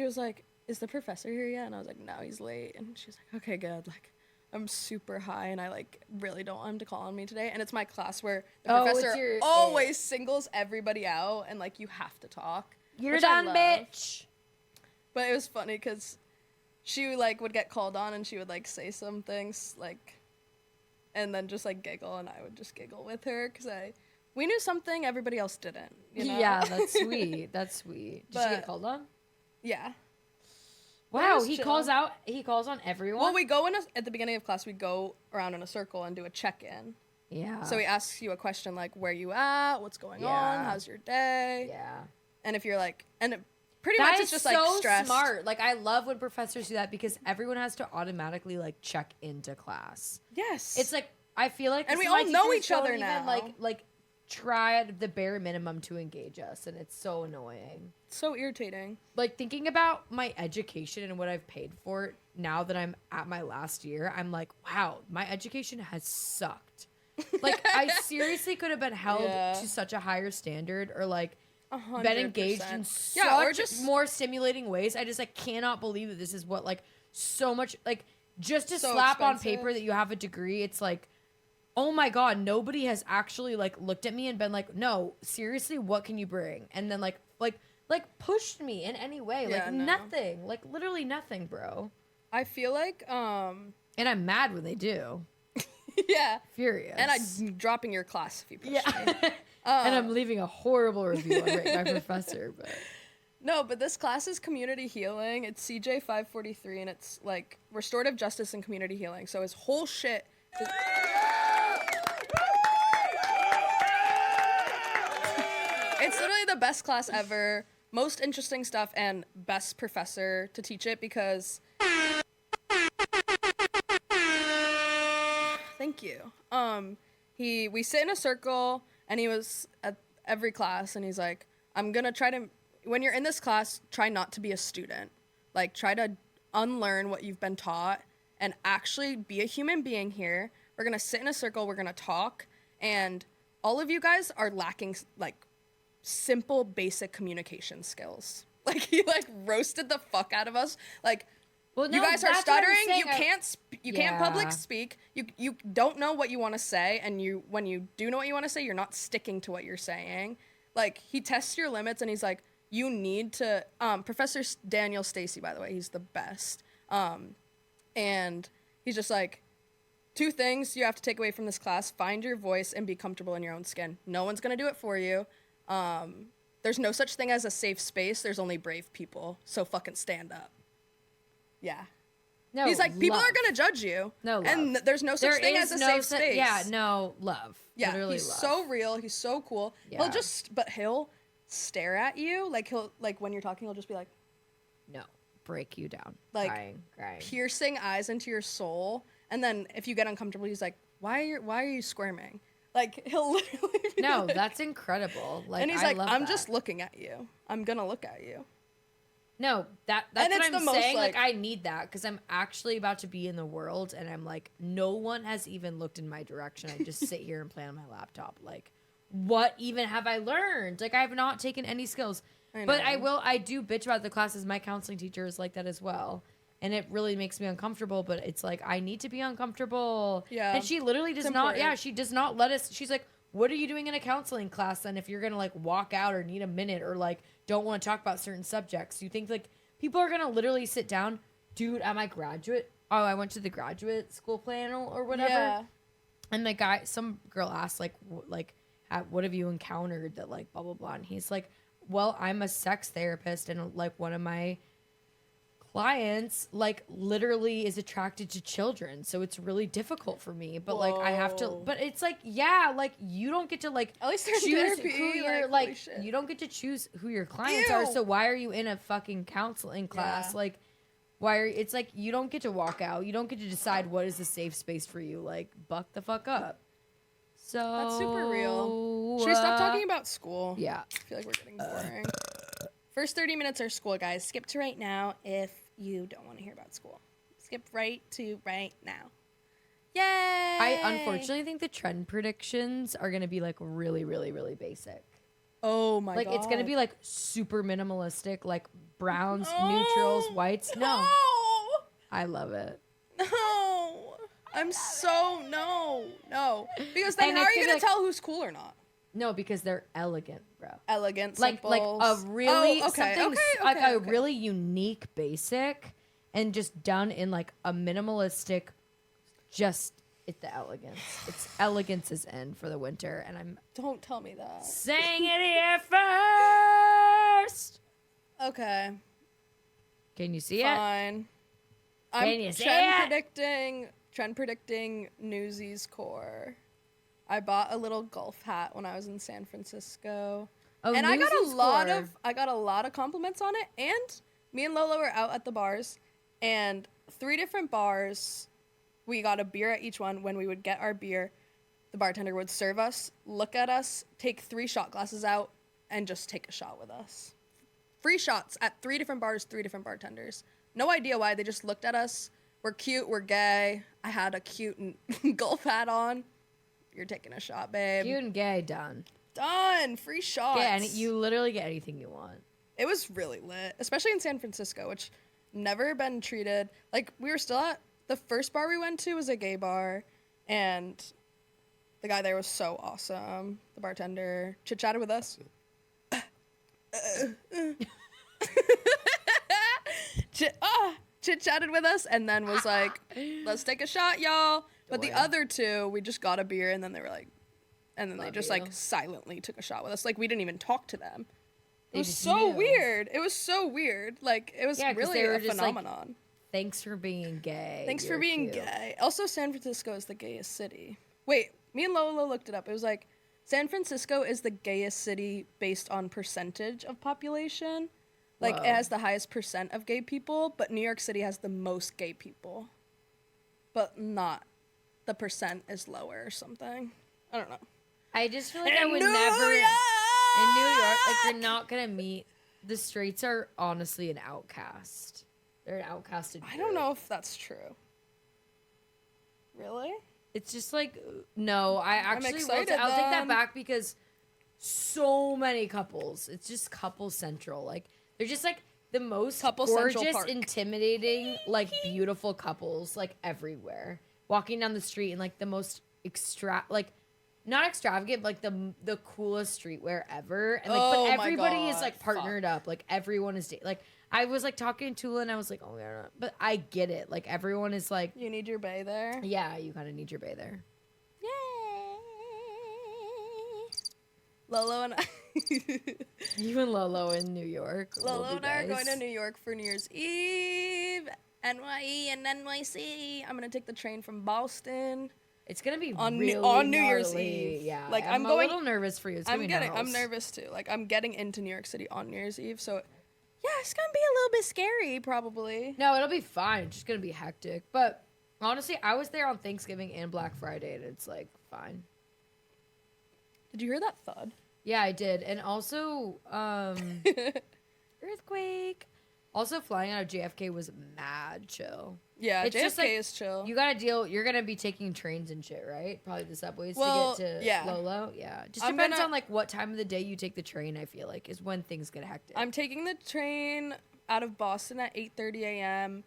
was like, "Is the professor here yet?" And I was like, "No, he's late." And she was like, "Okay, good. Like, I'm super high and I like really don't want him to call on me today. And it's my class where the Oh, it's professor your- always singles everybody out and like you have to talk. You're which I done, love. bitch. But it was funny because she like would get called on and she would like say some things like, and then just like giggle and I would just giggle with her because we knew something everybody else didn't. You know? Yeah, that's sweet. That's sweet. Did she But- get called on? Yeah. Wow, was he chill. calls out. He calls on everyone. Well, we go at the beginning of class, we go around in a circle and do a check-in. yeah. So he asks you a question like, where you at? What's going on? Yeah. How's your day? yeah. And if you're like, and it, pretty That much is it's just so like stressed. smart. Like I love when professors do that because everyone has to automatically like check into class. Yes. It's like I feel like And some we of my all know teachers each other don't even, now. like try the bare minimum to engage us, and it's so annoying. so irritating. Like thinking about my education and what I've paid for it now that I'm at my last year, I'm like, wow, my education has sucked. Like I seriously could have been held Yeah. to such a higher standard or like 100%. been engaged in such Yeah, or just more stimulating ways. I just like cannot believe that this is what like so much like just to So slap on expensive. paper that you have a degree. It's like, oh my god, nobody has actually like looked at me and been like, no, seriously, what can you bring? And then like pushed me in any way. Yeah, like no. nothing. Like literally nothing, bro. I feel like, And I'm mad when they do. yeah. Furious. And I'm dropping your class if you push me. yeah. And I'm leaving a horrible review on Rate My Professor, but No, but this class is community healing. It's CJ 543, and it's like restorative justice and community healing. So his whole shit. It's literally the best class ever, most interesting stuff, and best professor to teach it because. Thank you. We sit in a circle, and he was at every class, and he's like, I'm gonna try to. When you're in this class, try not to be a student. Like, try to unlearn what you've been taught and actually be a human being here. We're gonna sit in a circle, we're gonna talk, and all of you guys are lacking, like, simple, basic communication skills. Like, he, like, roasted the fuck out of us. Like, well, you guys are that's what I'm stuttering. saying. You can't. You can't Yeah. public speak. You don't know what you want to say, and when you do know what you want to say, you're not sticking to what you're saying. Like, he tests your limits, and he's like, you need to. Professor Daniel Stacy, by the way, he's the best. And he's just like, 2 things you have to take away from this class: find your voice and be comfortable in your own skin. No one's gonna do it for you. There's no such thing as a safe space. There's only brave people. So fucking stand up. Yeah. No, He's like, people love. are gonna judge you. No, and love. there's no such There thing is as a no safe space. Yeah, no, love. Yeah, Literally he's love. so real. He's so cool. Yeah. He'll stare at you. Like, when you're talking, he'll just be like, No, break you down. Like, crying. piercing eyes into your soul. And then if you get uncomfortable, he's like, why are you squirming? Like, he'll literally be No, like- that's incredible. Like, and he's I like, love I'm that. just looking at you. I'm gonna look at you. No, that's And what it's I'm the most, saying. Like, like- I need that because I'm actually about to be in the world, and I'm like, no one has even looked in my direction. I just sit here and play on my laptop. Like, what even have I learned? Like, I have not taken any skills. I But know. I do bitch about the classes. My counseling teacher is like that as well. And it really makes me uncomfortable, but it's like, I need to be uncomfortable. Yeah. And she literally does It's not, important. she does not let us, she's like, what are you doing in a counseling class then if you're going to like walk out or need a minute or like don't want to talk about certain subjects? You think like people are going to literally sit down? Dude, at my graduate, I went to the graduate school panel or whatever. Yeah. And some girl asked, like, what have you encountered that, like, blah, blah, blah. And he's like, well, I'm a sex therapist. And, like, one of my clients, like, literally is attracted to children. So it's really difficult for me. But, like, I have to, Whoa. but it's like, yeah, like, you don't get to, like, At least they're in choose therapy, who your, like, like, holy shit. you don't get to choose who your clients are. Ew. So why are you in a fucking counseling class? Yeah. Like, it's like you don't get to walk out. You don't get to decide what is a safe space for you. Like, buck the fuck up. So That's super real. Should we stop talking about school? Yeah. I feel like we're getting boring. First 30 minutes are school, guys. Skip to right now if you don't want to hear about school. Skip right to right now. Yay! I unfortunately think the trend predictions are gonna be like really, really, really basic. Oh my god. Like it's gonna be like super minimalistic, like browns, No. neutrals, whites. No, No. I love it. No. I'm so no. Because then And how it's are you gonna gonna be like- tell who's cool or not? No, because they're elegant, bro. Elegant, Like simple. a really okay, something okay, like okay, a okay. really unique basic and just done in like a minimalistic just the elegance. It's elegance is in for the winter and I'm Don't tell me that. saying it here first. Okay, Can you see it? fine. Can you see Trend predicting Newsies core. I bought a little golf hat when I was in San Francisco. Oh, And I got Newsies core. a lot of compliments on it. And me and Lola were out at the bars, and 3 different bars, we got a beer at each one. When we would get our beer, the bartender would serve us, look at us, take 3 shot glasses out, and just take a shot with us. Free shots at 3 different bars, 3 different bartenders. No idea why. They just looked at us. We're cute. We're gay. I had a cute golf hat on. You're taking a shot, babe. Cute and gay done. Done. Free shots. Yeah, and you literally get anything you want. It was really lit, especially in San Francisco, which never been treated like we were still at the first bar we went to was a gay bar, and the guy there was so awesome. The bartender chit chatted with us. Chit chatted with us, and then was like, "Let's take a shot, y'all." But the Adorable. other 2, we just got a beer, and then they were like, and then they Love just you. like silently took a shot with us. Like we didn't even talk to them. They It was just so knew. weird. It was so weird. Like it was Yeah, 'cause really they were a just, like, phenomenon. Thanks for being gay. Thanks for You're being cute. gay. Also, San Francisco is the gayest city. Wait, me and Lola looked it up. It was like San Francisco is the gayest city based on percentage of population. Like Whoa. it has the highest percent of gay people, but New York City has the most gay people. But not the percent is lower or something. I don't know. I just feel like I In would New never York! in New York. Like you're not gonna meet the straights are honestly an outcast. They're an outcasted. I don't group. know if that's true. Really? It's just like no. I actually excited I'll take that then. back because so many couples. It's just couple central. Like they're just like the most Couple Central gorgeous, Park. intimidating, like beautiful couples like everywhere. Walking down the street in like the most not extravagant, but like the coolest streetwear ever. And like Oh but my everybody is God, like partnered up. Like everyone is like I was like talking to Tula and I was like, oh yeah, but I get it. Like everyone is like, You need your bay there. yeah, you kind of need your bay there. Yay! Lolo and I. You and Lolo in New York. will Lolo be and I are going nice. to New York for New Year's Eve. NYE and NYC. I'm gonna take the train from Boston. It's gonna be on really New Year's gnarly. Eve. Yeah, Like, I'm I'm a going- little nervous for you. It's gonna be I'm gnarls. nervous too. Like I'm getting into New York City on New Year's Eve, so yeah, it's gonna be a little bit scary probably. No, it'll be fine. It's just gonna be hectic. But honestly, I was there on Thanksgiving and Black Friday, and it's like fine. Did you hear that thud? Yeah, I did, and also earthquake. Also, flying out of JFK was mad chill. Yeah, It's JFK just, like, is chill. You gotta deal. You're gonna be taking trains and shit, right? Probably the subways Well, to get to yeah. Lolo. Yeah, just I'm depends gonna- on like what time of the day you take the train. I feel like is when things get hectic. I'm taking the train out of Boston at 8:30 a.m.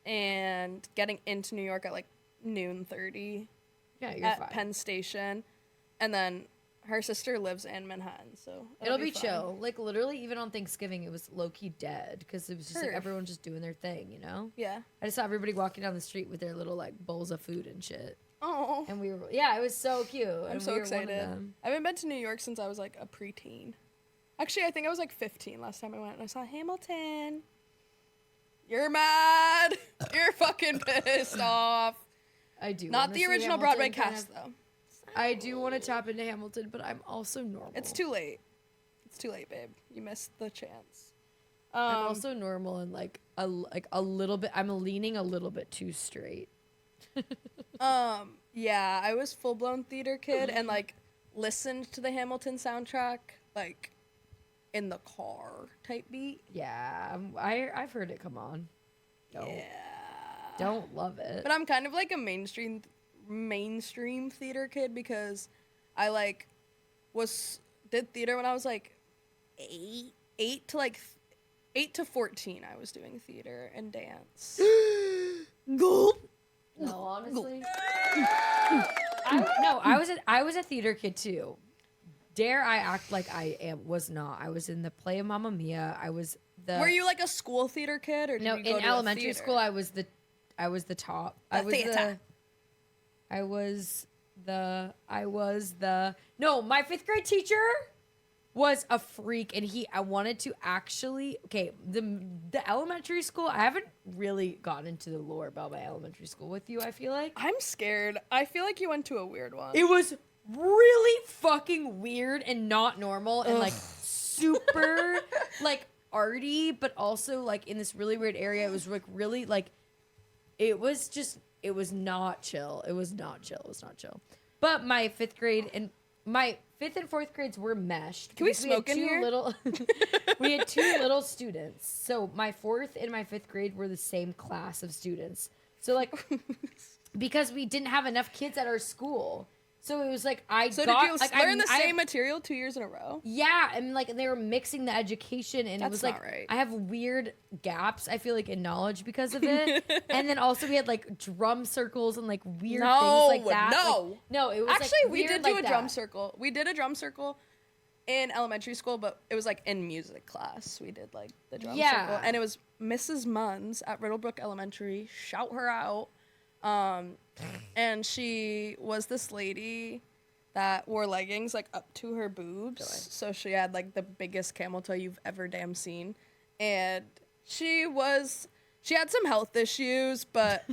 and getting into New York at like noon 30 yeah, you're at fine. Penn Station, and then her sister lives in Manhattan, so It'll be fine. chill. Like literally, even on Thanksgiving, it was low key dead because it was just like Perf. everyone just doing their thing, you know. Yeah. I just saw everybody walking down the street with their little like bowls of food and shit, Oh, and we were it was so cute. I'm and so we were one of excited. them. I haven't been to New York since I was like a preteen. Actually, I think I was like 15 last time I went, and I saw Hamilton. You're mad. You're fucking pissed off. I do. Not wanna the see original Hamilton Broadway kind cast of- though. I do want to tap into Hamilton, but I'm also normal. It's too late. It's too late, babe. You missed the chance. I'm also normal and like a little bit. I'm leaning a little bit too straight. Yeah, I was full blown theater kid and like listened to the Hamilton soundtrack like in the car type beat. Yeah, I've heard it. Come on. Don't, Yeah. don't love it. But I'm kind of like a mainstream theater kid because I like did theater when I was like 8 to 14. I was doing theater and dance. Gulp. No, honestly. I was a theater kid too. Dare I act like was not. I was in the play of Mamma Mia. I was the. Were you like a school theater kid, or did No, you go in to a elementary theater? school, I was the top. I was the. No, my 5th grade teacher was a freak, and I wanted to actually. Okay, the elementary school. I haven't really gotten into the lore about my elementary school with you. I feel like I'm scared. I feel like you went to a weird one. it was really fucking weird and not normal, and like super like arty, but also like in this really weird area. It was like really like it was not chill. It was not chill. But my 5th grade and my 5th and 4th grades were meshed. Can we because smoke in here? We had 2 little students. So my 4th and my 5th grade were the same class of students. So like because we didn't have enough kids at our school. So it was like So did you learn the same material 2 years in a row? Yeah, and like they were mixing the education, and it was like not right. I have weird gaps. I feel like in knowledge because of it, and then also we had like drum circles and like weird things like that. No, it was actually like, we did weird do like a drum that. circle. We did a drum circle in elementary school, but it was like in music class. We did like the drum circle, and it was Mrs. Munns at Riddlebrook Elementary. Shout her out. And she was this lady that wore leggings like up to her boobs. So she had like the biggest camel toe you've ever damn seen. And she had some health issues, but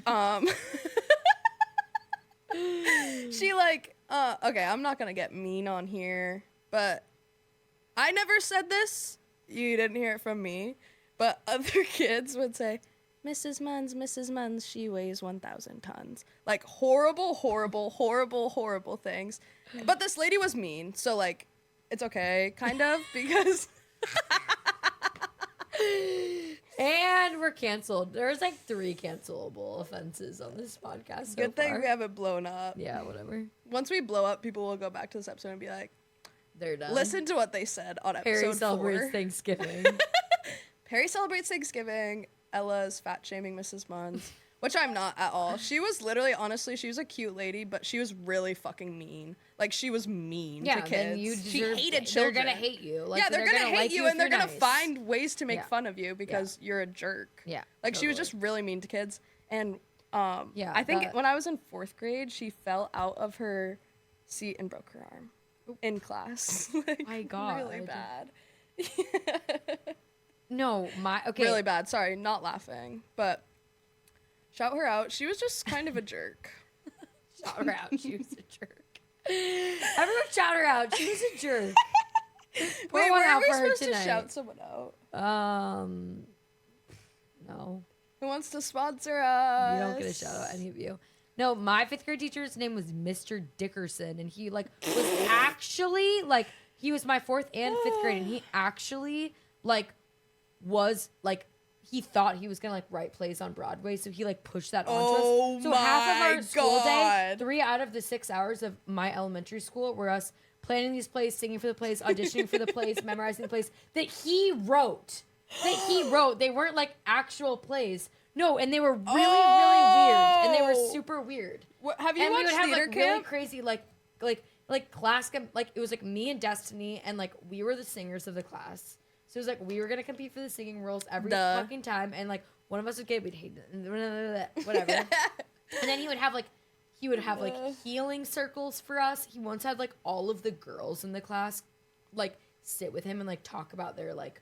she like okay, I'm not gonna get mean on here, but I never said this. You didn't hear it from me, but other kids would say, Mrs. Munns, she weighs 1,000 tons. Like horrible, horrible, horrible, horrible things. But this lady was mean, so like it's okay, kind of, because And we're canceled. There's like 3 cancelable offenses on this podcast. So good thing far. we haven't blown up. Yeah, whatever. Once we blow up, people will go back to this episode and be like, They're done. listen to what they said on episode Harry celebrates 4. Thanksgiving. Perry celebrates Thanksgiving. Ella's fat shaming Mrs. Munns, which I'm not at all. She was literally, honestly, she was a cute lady, but she was really fucking mean. Like she was mean Yeah, to then kids. you She deserve, hated they're children. gonna hate you. Like, Yeah, they're gonna hate like you, if and they're you're gonna nice. find ways to make Yeah. fun of you because you're a jerk. Yeah, Like she was totally. just really mean to kids, and Yeah, I think that- when I was in 4th grade, she fell out of her seat and broke her arm in class. Like, My God. really bad. No, okay. Really bad. Sorry, not laughing, but shout her out. She was just kind of a jerk. Shout her out. She was a jerk. Everyone shout her out. She was a jerk. Pour Wait, one were out we for her supposed to tonight. shout someone out? No. Who wants to sponsor us? You don't get a shout out, any of you. No, my 5th grade teacher's name was Mr. Dickerson, and he like was actually like he was my 4th and 5th grade, and he actually like was like he thought he was gonna like write plays on Broadway, so he like pushed that onto Oh us. So half of my our school day, God. 3 out of the 6 hours of my elementary school were us planning these plays, singing for the plays, auditioning for the plays, memorizing the plays that he wrote. They weren't like actual plays. No, and they were really, really weird, and they were super weird. What, have you And we watched would have theater like really camp? crazy like class like it was like me and Destiny, and like we were the singers of the class. So it was like we were gonna compete for the singing roles every Duh. fucking time, and like one of us would get we'd hate it, whatever. And then he would have like healing circles for us. He once had like all of the girls in the class like sit with him and like talk about their like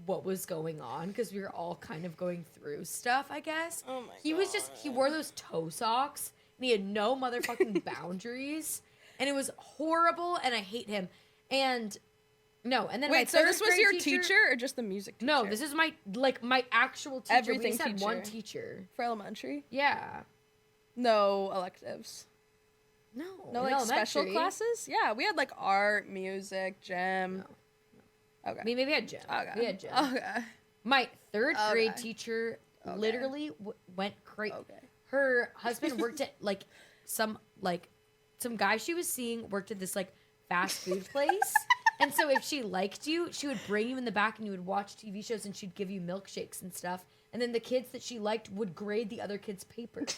what was going on, because we were all kind of going through stuff, I guess. Oh my He was just he wore those toe socks and he had no motherfucking boundaries, and it was horrible, and I hate him. And no, and then my Wait, so third this was grade your teacher or just the music teacher? No, this is my actual teacher. Everything We just had one teacher. teacher. for elementary. Yeah. No electives. No. No, in like special elementary. classes. Yeah, we had like art, music, gym. Okay. I mean, maybe we had gym. Okay. We had gym. Okay. My third grade Okay. teacher Okay. literally went crazy. Okay. Her husband worked at some guy she was seeing worked at this like fast food place, And so if she liked you, she would bring you in the back and you would watch TV shows and she'd give you milkshakes and stuff. And then the kids that she liked would grade the other kids' papers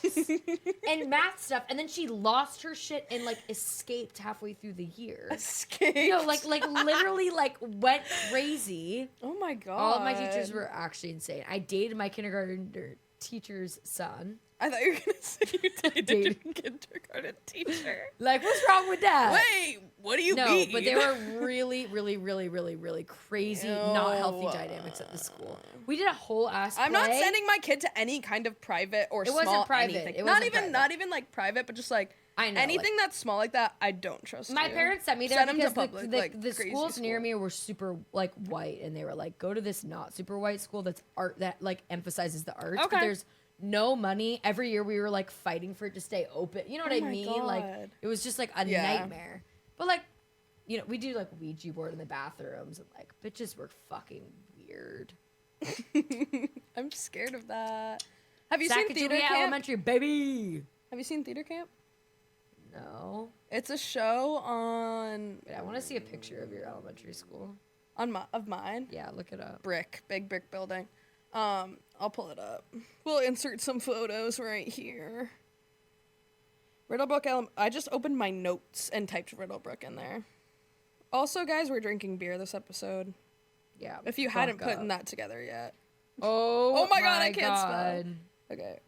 and math stuff. And then she lost her shit and like escaped halfway through the year. Escaped. No, like literally like went crazy. Oh my god. All of my teachers were actually insane. I dated my kindergarten teacher's son. I thought you were gonna say you dated your kindergarten teacher. Like, what's wrong with that? Wait, what do you mean? No, but there were really, really, really, really, really crazy, not healthy dynamics at the school. We did a whole ass play. I'm not sending my kid to any kind of private or small wasn't private. anything. It not wasn't even private. not even like private, but just like I know, anything that's small like that. I don't trust. My you. parents sent me there Send 'em to because public, the like, crazy schools near school. me were super like white, and they were like, go to this not super white school that's art that like emphasizes the arts. Okay. But there's no money. Every year we were like fighting for it to stay open. You know what Oh I my mean? Like God. it was just like a Yeah. nightmare. But like, you know, we do like Ouija board in the bathrooms, and like bitches were fucking weird. I'm scared of that. Have you Sacagawea seen Theater Camp? Elementary, baby. Have you seen Theater Camp? No, It's a show on wait, I want to see a picture of your elementary school. of mine. Yeah, look it up. Big brick building. I'll pull it up. We'll insert some photos right here. Riddlebrook I just opened my notes and typed Riddlebrook in there. Also, guys, we're drinking beer this episode. Yeah. If you fuck hadn't put up. that together yet. Oh my God, I can't spell. God. Okay.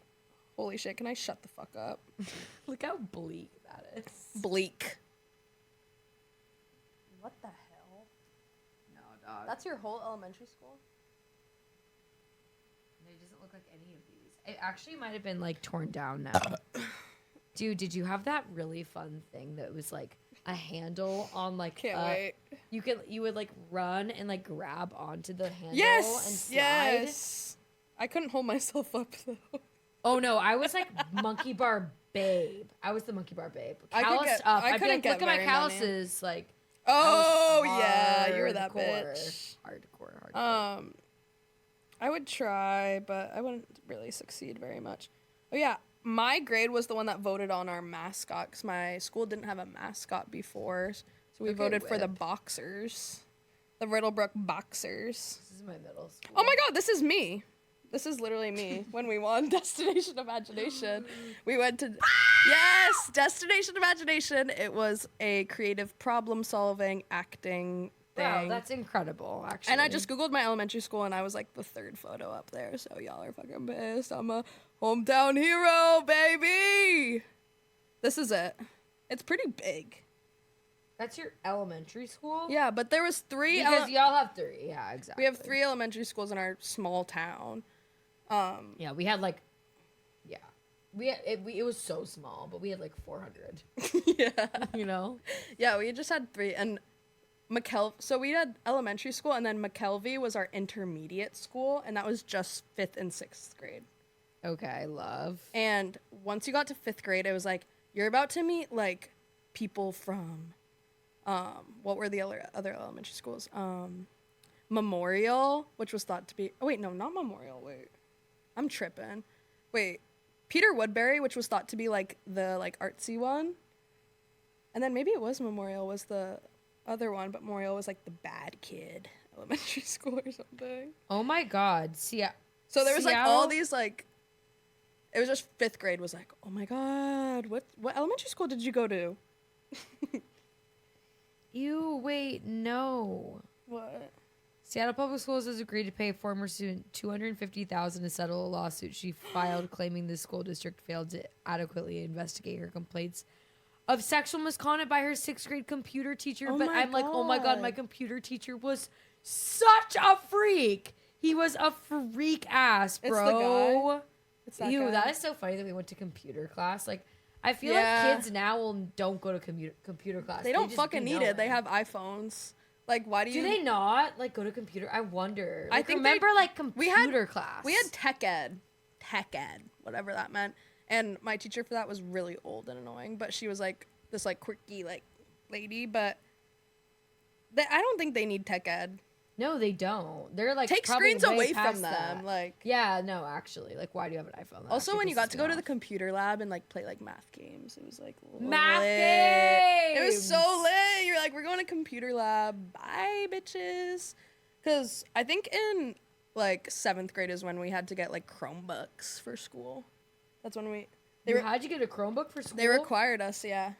Holy shit, can I shut the fuck up? Look how bleak that is. Bleak. What the hell? No, dog. That's your whole elementary school? It doesn't look like any of these. It actually might have been like torn down now. Dude, did you have that really fun thing that was like a handle on like Can't wait. You would like run and like grab onto the handle and Yes! slide? Yes! I couldn't hold myself up though. Oh no, I was like monkey bar babe. I was the monkey bar babe. I could Calloused get- up. I I'd be couldn't like, get look at my very many. calluses. Like, Oh I was yeah, you were that hardcore. bitch. Hardcore. I would try, but I wouldn't really succeed very much. Oh yeah, my grade was the one that voted on our mascot because my school didn't have a mascot before, so we Okay, voted for the whip. Boxers, the Riddlebrook Boxers. This is my middle school. Oh my God, this is me. This is literally me when we won Destination Imagination. We went to yes, Destination Imagination. It was a creative problem-solving acting thing. Wow, that's incredible, actually. And I just Googled my elementary school and I was like the third photo up there. So y'all are fucking pissed. I'm a hometown hero, baby. This is it. It's pretty big. That's your elementary school? Yeah, but there was three. Because y'all have three. Yeah, exactly. We have 3 elementary schools in our small town. Yeah, we had like, yeah. It was so small, but we had like 400. Yeah. You know? Yeah, we just had 3. And so we had elementary school, and then McKelvey was our intermediate school, and that was just 5th and 6th grade. Okay, love. And once you got to 5th grade, it was like, you're about to meet, like, people from, what were the other elementary schools? Memorial, which was thought to be, oh, wait, no, not Memorial, wait. I'm tripping. Wait, Peter Woodbury, which was thought to be, like, the, like, artsy one. And then maybe it was Memorial was the other one, but Memorial was, like, the bad kid elementary school or something. Oh my God. See, So there was like all Seattle? these like, it was just 5th grade was like, oh my God, what elementary school did you go to? Ew, wait, no. What? Seattle Public Schools has agreed to pay a former student $250,000 to settle a lawsuit she filed claiming the school district failed to adequately investigate her complaints of sexual misconduct by her 6th grade computer teacher. Oh But my I'm like, oh my God, my God. computer teacher was such a freak. He was a freak ass, It's the bro. guy? It's that Ew, guy? that is so funny that we went to computer class. Like, I feel Yeah. like kids now don't go to computer class. They don't just fucking be need it. They knowing. have iPhones. Like, why do you? Do they not like go to computer? I wonder. I Like, think remember like we had- computer class. We had tech ed, whatever that meant. And my teacher for that was really old and annoying, but she was like this like quirky like lady. But I don't think they need tech ed. No, they don't. They're like Take probably screens way away from past them. that. Like, Yeah, no, actually, like, why do you have an iPhone? That also actually when you got pisses to me go to the off. computer lab and like play like math games, it was like Math lit. games. It was so lit. You're like, we're going to computer lab. Bye, bitches. Because I think in like 7th grade is when we had to get like Chromebooks for school. That's when How'd you get a Chromebook for school? they required us. Yeah.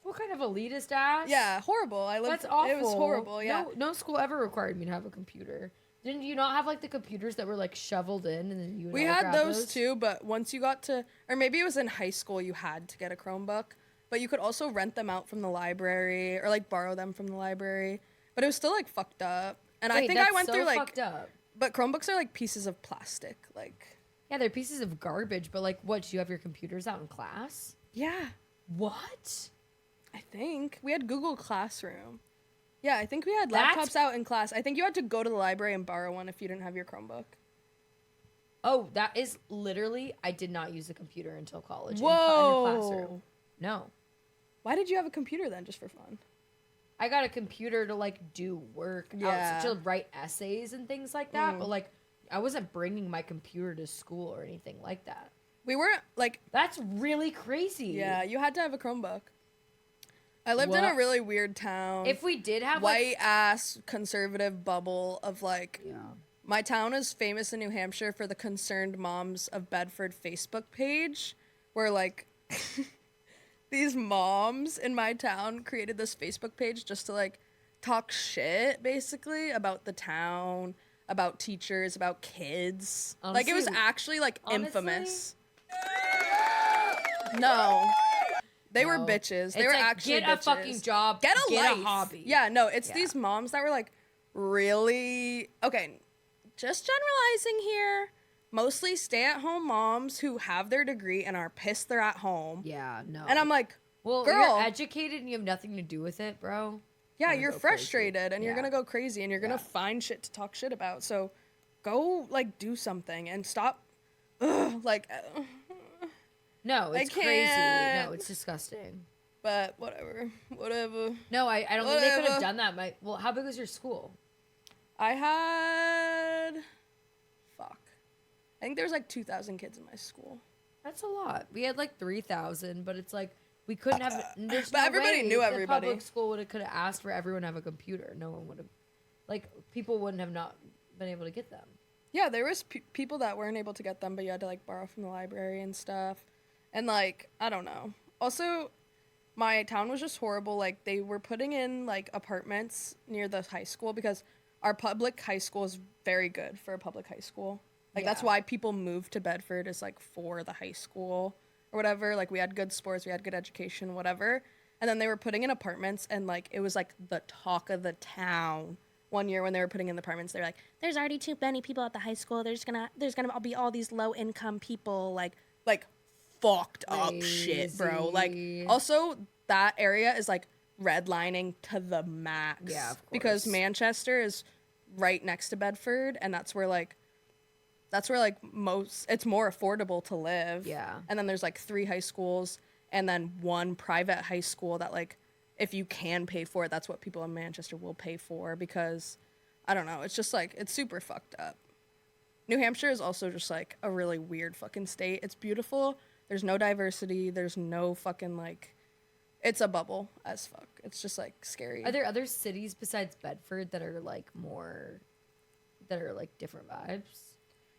What kind of elitist ass? Yeah, horrible. That's awful. It was horrible. Yeah. No school ever required me to have a computer. Didn't you not have like the computers that were like shoveled in and then you would We all had grab those too, but once you got to, or maybe it was in high school, you had to get a Chromebook, but you could also rent them out from the library or like borrow them from the library. But it was still like fucked up. And I Wait, think that's I went so through like, fucked up. but Chromebooks are like pieces of plastic. Like, Yeah, they're pieces of garbage, but like what, do you have your computers out in class? yeah, What? I think we had Google Classroom. Yeah, I think we had That's- laptops out in class. I think you had to go to the library and borrow one if you didn't have your Chromebook. Oh, that is literally, I did not use a computer until college in a classroom. Whoa. No. Why did you have a computer then, just for fun? I got a computer to like do work, Yeah. to write essays and things like that, but like I wasn't bringing my computer to school or anything like that. We weren't like, That's really crazy. yeah, you had to have a Chromebook. I lived in a Well, really weird town. If we did have White ass conservative bubble of like, yeah. my town is famous in New Hampshire for the Concerned Moms of Bedford Facebook page, where like these moms in my town created this Facebook page just to like talk shit basically about the town, about teachers, about kids. Like it was Honestly- actually like honestly- infamous. No. They were No. bitches. They It's were like, actually get bitches. a fucking job, Get a life. a hobby. Yeah, no, it's Yeah. these moms that were like really okay. Just generalizing here. Mostly stay-at-home moms who have their degree and are pissed they're at home. Yeah, no. And I'm like, well, girl. you're educated and you have nothing to do with it, bro. yeah, gonna you're go crazy. frustrated and you're Yeah. gonna go crazy and you're gonna Yeah. find shit to talk shit about. So go like do something and stop. Like, No, it's crazy. can't. No, it's disgusting. but whatever. No, I don't think they could Whatever. have done that. Well, how big was your school? I had. Fuck. I think there was like 2,000 kids in my school. That's a lot. We had like 3,000, but it's like we couldn't have. There's But no everybody way knew the everybody. Public school could have asked for everyone to have a computer. No one would have. Like people wouldn't have not been able to get them. Yeah, there was people that weren't able to get them, but you had to like borrow from the library and stuff. And like, I don't know. Also, my town was just horrible. Like they were putting in like apartments near the high school because our public high school is very good for a public high school. Like that's Yeah. why people moved to Bedford is like for the high school or whatever. Like we had good sports, we had good education, whatever. And then they were putting in apartments and like it was like the talk of the town. One year when they were putting in the apartments, they were like, "There's already too many people at the high school. There's gonna be all these low income people." Like fucked up shit, bro. Like Crazy. also that area is like redlining to the max. Yeah, of because course. Manchester is right next to Bedford, and that's where most it's more affordable to live. Yeah. And then there's like 3 high schools and then one private high school that like if you can pay for it, that's what people in Manchester will pay for because I don't know, it's just like it's super fucked up. New Hampshire is also just like a really weird fucking state. It's beautiful. There's no diversity. There's no fucking like it's a bubble as fuck. It's just like scary. Are there other cities besides Bedford that are like different vibes?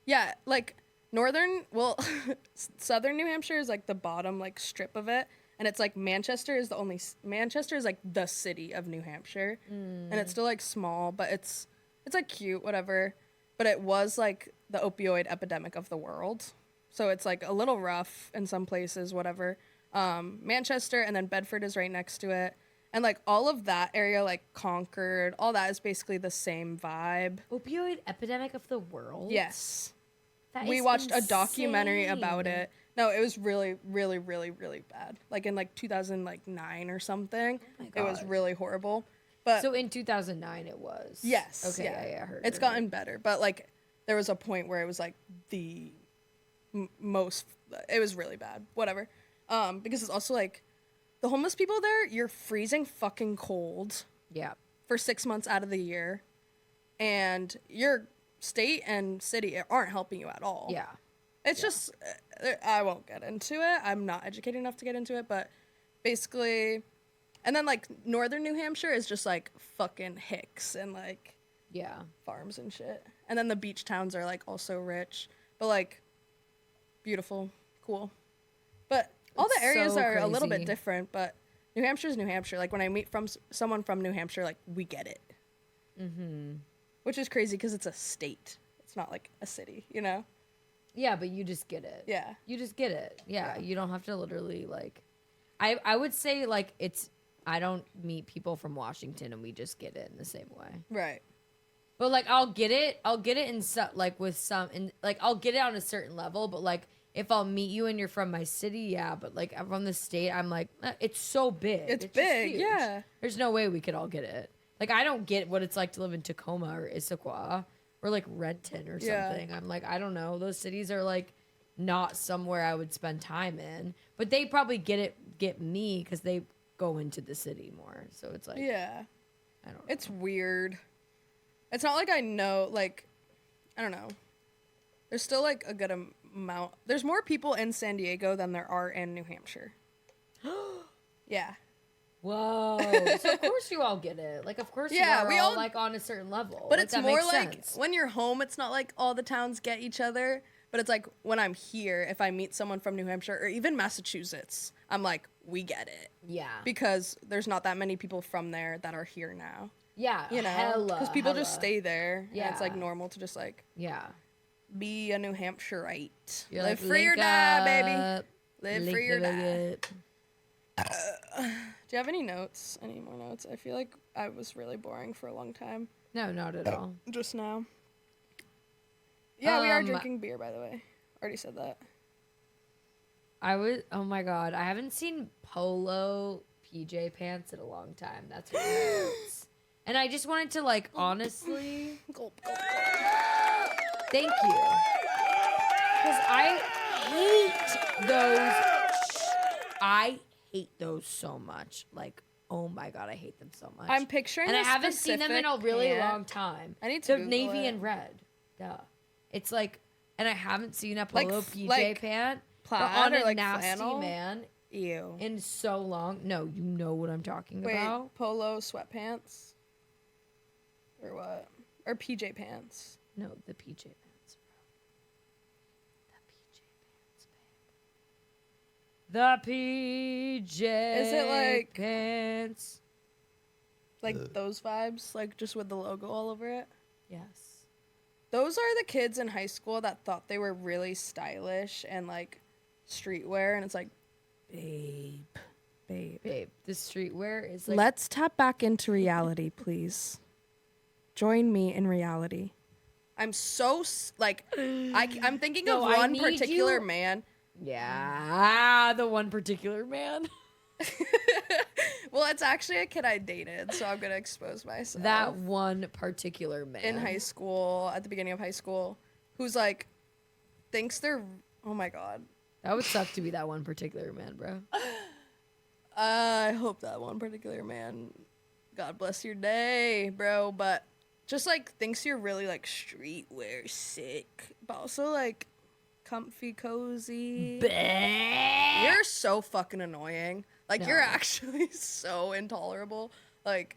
Yeah, like southern New Hampshire is like the bottom like strip of it, and it's like Manchester is like the city of New Hampshire, and it's still like small, but it's like cute, whatever. But it was like the opioid epidemic of the world, so it's like a little rough in some places, whatever. Manchester and then Bedford is right next to it, and like all of that area, like Concord, all that is basically the same vibe. Opioid epidemic of the world. Yes. That We is watched a documentary insane. about it. No, it was really, really, really, really bad. Like in like 2009 or something. my It was God. really horrible. But So in 2009 it was. yes, Okay. yeah. Yeah, I heard. It's gotten better, but like there was a point where it was like the most. It was really bad. Whatever. Because it's also like the homeless people there. You're freezing fucking cold Yeah. for 6 months out of the year, and your state and city aren't helping you at all. Yeah. It's just, I won't get into it. I'm not educated enough to get into it, but basically, and then like northern New Hampshire is just like fucking hicks and like Yeah. farms and shit. And then the beach towns are like also rich, but like beautiful, cool. But all the It's areas so are a little bit crazy. different, but New Hampshire is New Hampshire. Like when I meet from someone from New Hampshire, like we get it. Mm-hmm. Which is crazy because it's a state. It's not like a city, you know? Yeah, but you just get it. Yeah. You just get it. Yeah. Yeah. You don't have to literally like I would say like I don't meet people from Washington and we just get it in the same way. Right. But like I'll get it in some like with some and like I'll get it on a certain level, but like if I'll meet you and you're from my city, yeah, but like I'm from the state, I'm like it's so big. It's just big, huge. yeah. There's no way we could all get it. Like I don't get what it's like to live in Tacoma or Issaquah or like Renton or Yeah. something. I'm like I don't know. Those cities are like not somewhere I would spend time in, but they probably get me because they go into the city more. So it's like Yeah. I don't know. It's weird. It's not like I know, like, I don't know. There's still, like, a good amount. There's more people in San Diego than there are in New Hampshire. Yeah. Whoa! So of course you all get it. Like of course Yeah, you are we all all- like on a certain level. But Like, it's that more makes like, sense. when you're home, it's not like all the towns get each other. But it's like, when I'm here, if I meet someone from New Hampshire or even Massachusetts, I'm like, we get it. Yeah. Because there's not that many people from there that are here now. Yeah. You know? Hella. Because people just hella. stay there. Yeah. And it's, like, Yeah. normal to just, like, Yeah. be a New Hampshireite. You're Live like, free or link die, baby. up, Live link free or the die. up. Do you have any notes? Any more notes? I feel like I was really boring for a long time. No, not at all. Just now. Yeah, we are Um, drinking beer, by the way. Already said that. Oh my god, I haven't seen polo PJ pants in a long time. That's what hurts. And I just wanted to like honestly Gulp, gulp, thank you. Cuz I hate those I hate those so much. Like, oh my god, I hate them so much. I'm picturing and I a haven't seen them in a specific really pant. long time. I need to the Google navy it. and red. Duh. It's like, and I haven't seen a Like polo f- PJ like pant plaid but on or a like nasty flannel? man Ew. in so long. No, you know what I'm talking Wait, about. polo sweatpants? Or what? Or PJ pants? No, the PJ pants, bro. The PJ. Is it like- pants? Like those vibes? Like just with the logo all over it? Yes. Those are the kids in high school that thought they were really stylish and like streetwear, and it's like, babe. Babe, the streetwear is like Let's tap back into reality, please. Join me in reality. I'm so I'm thinking No, of I one need particular you- man. yeah, the one particular man. Well, it's actually a kid I dated, so I'm gonna expose myself. That one particular man in high school, at the beginning of high school, who's like thinks they're, oh my god. That would suck to be that one particular man, bro. I hope that one particular man, God bless your day, bro, but just like thinks you're really like streetwear sick, but also like comfy, cozy. You're so fucking annoying. Like No. you're actually so intolerable. Like,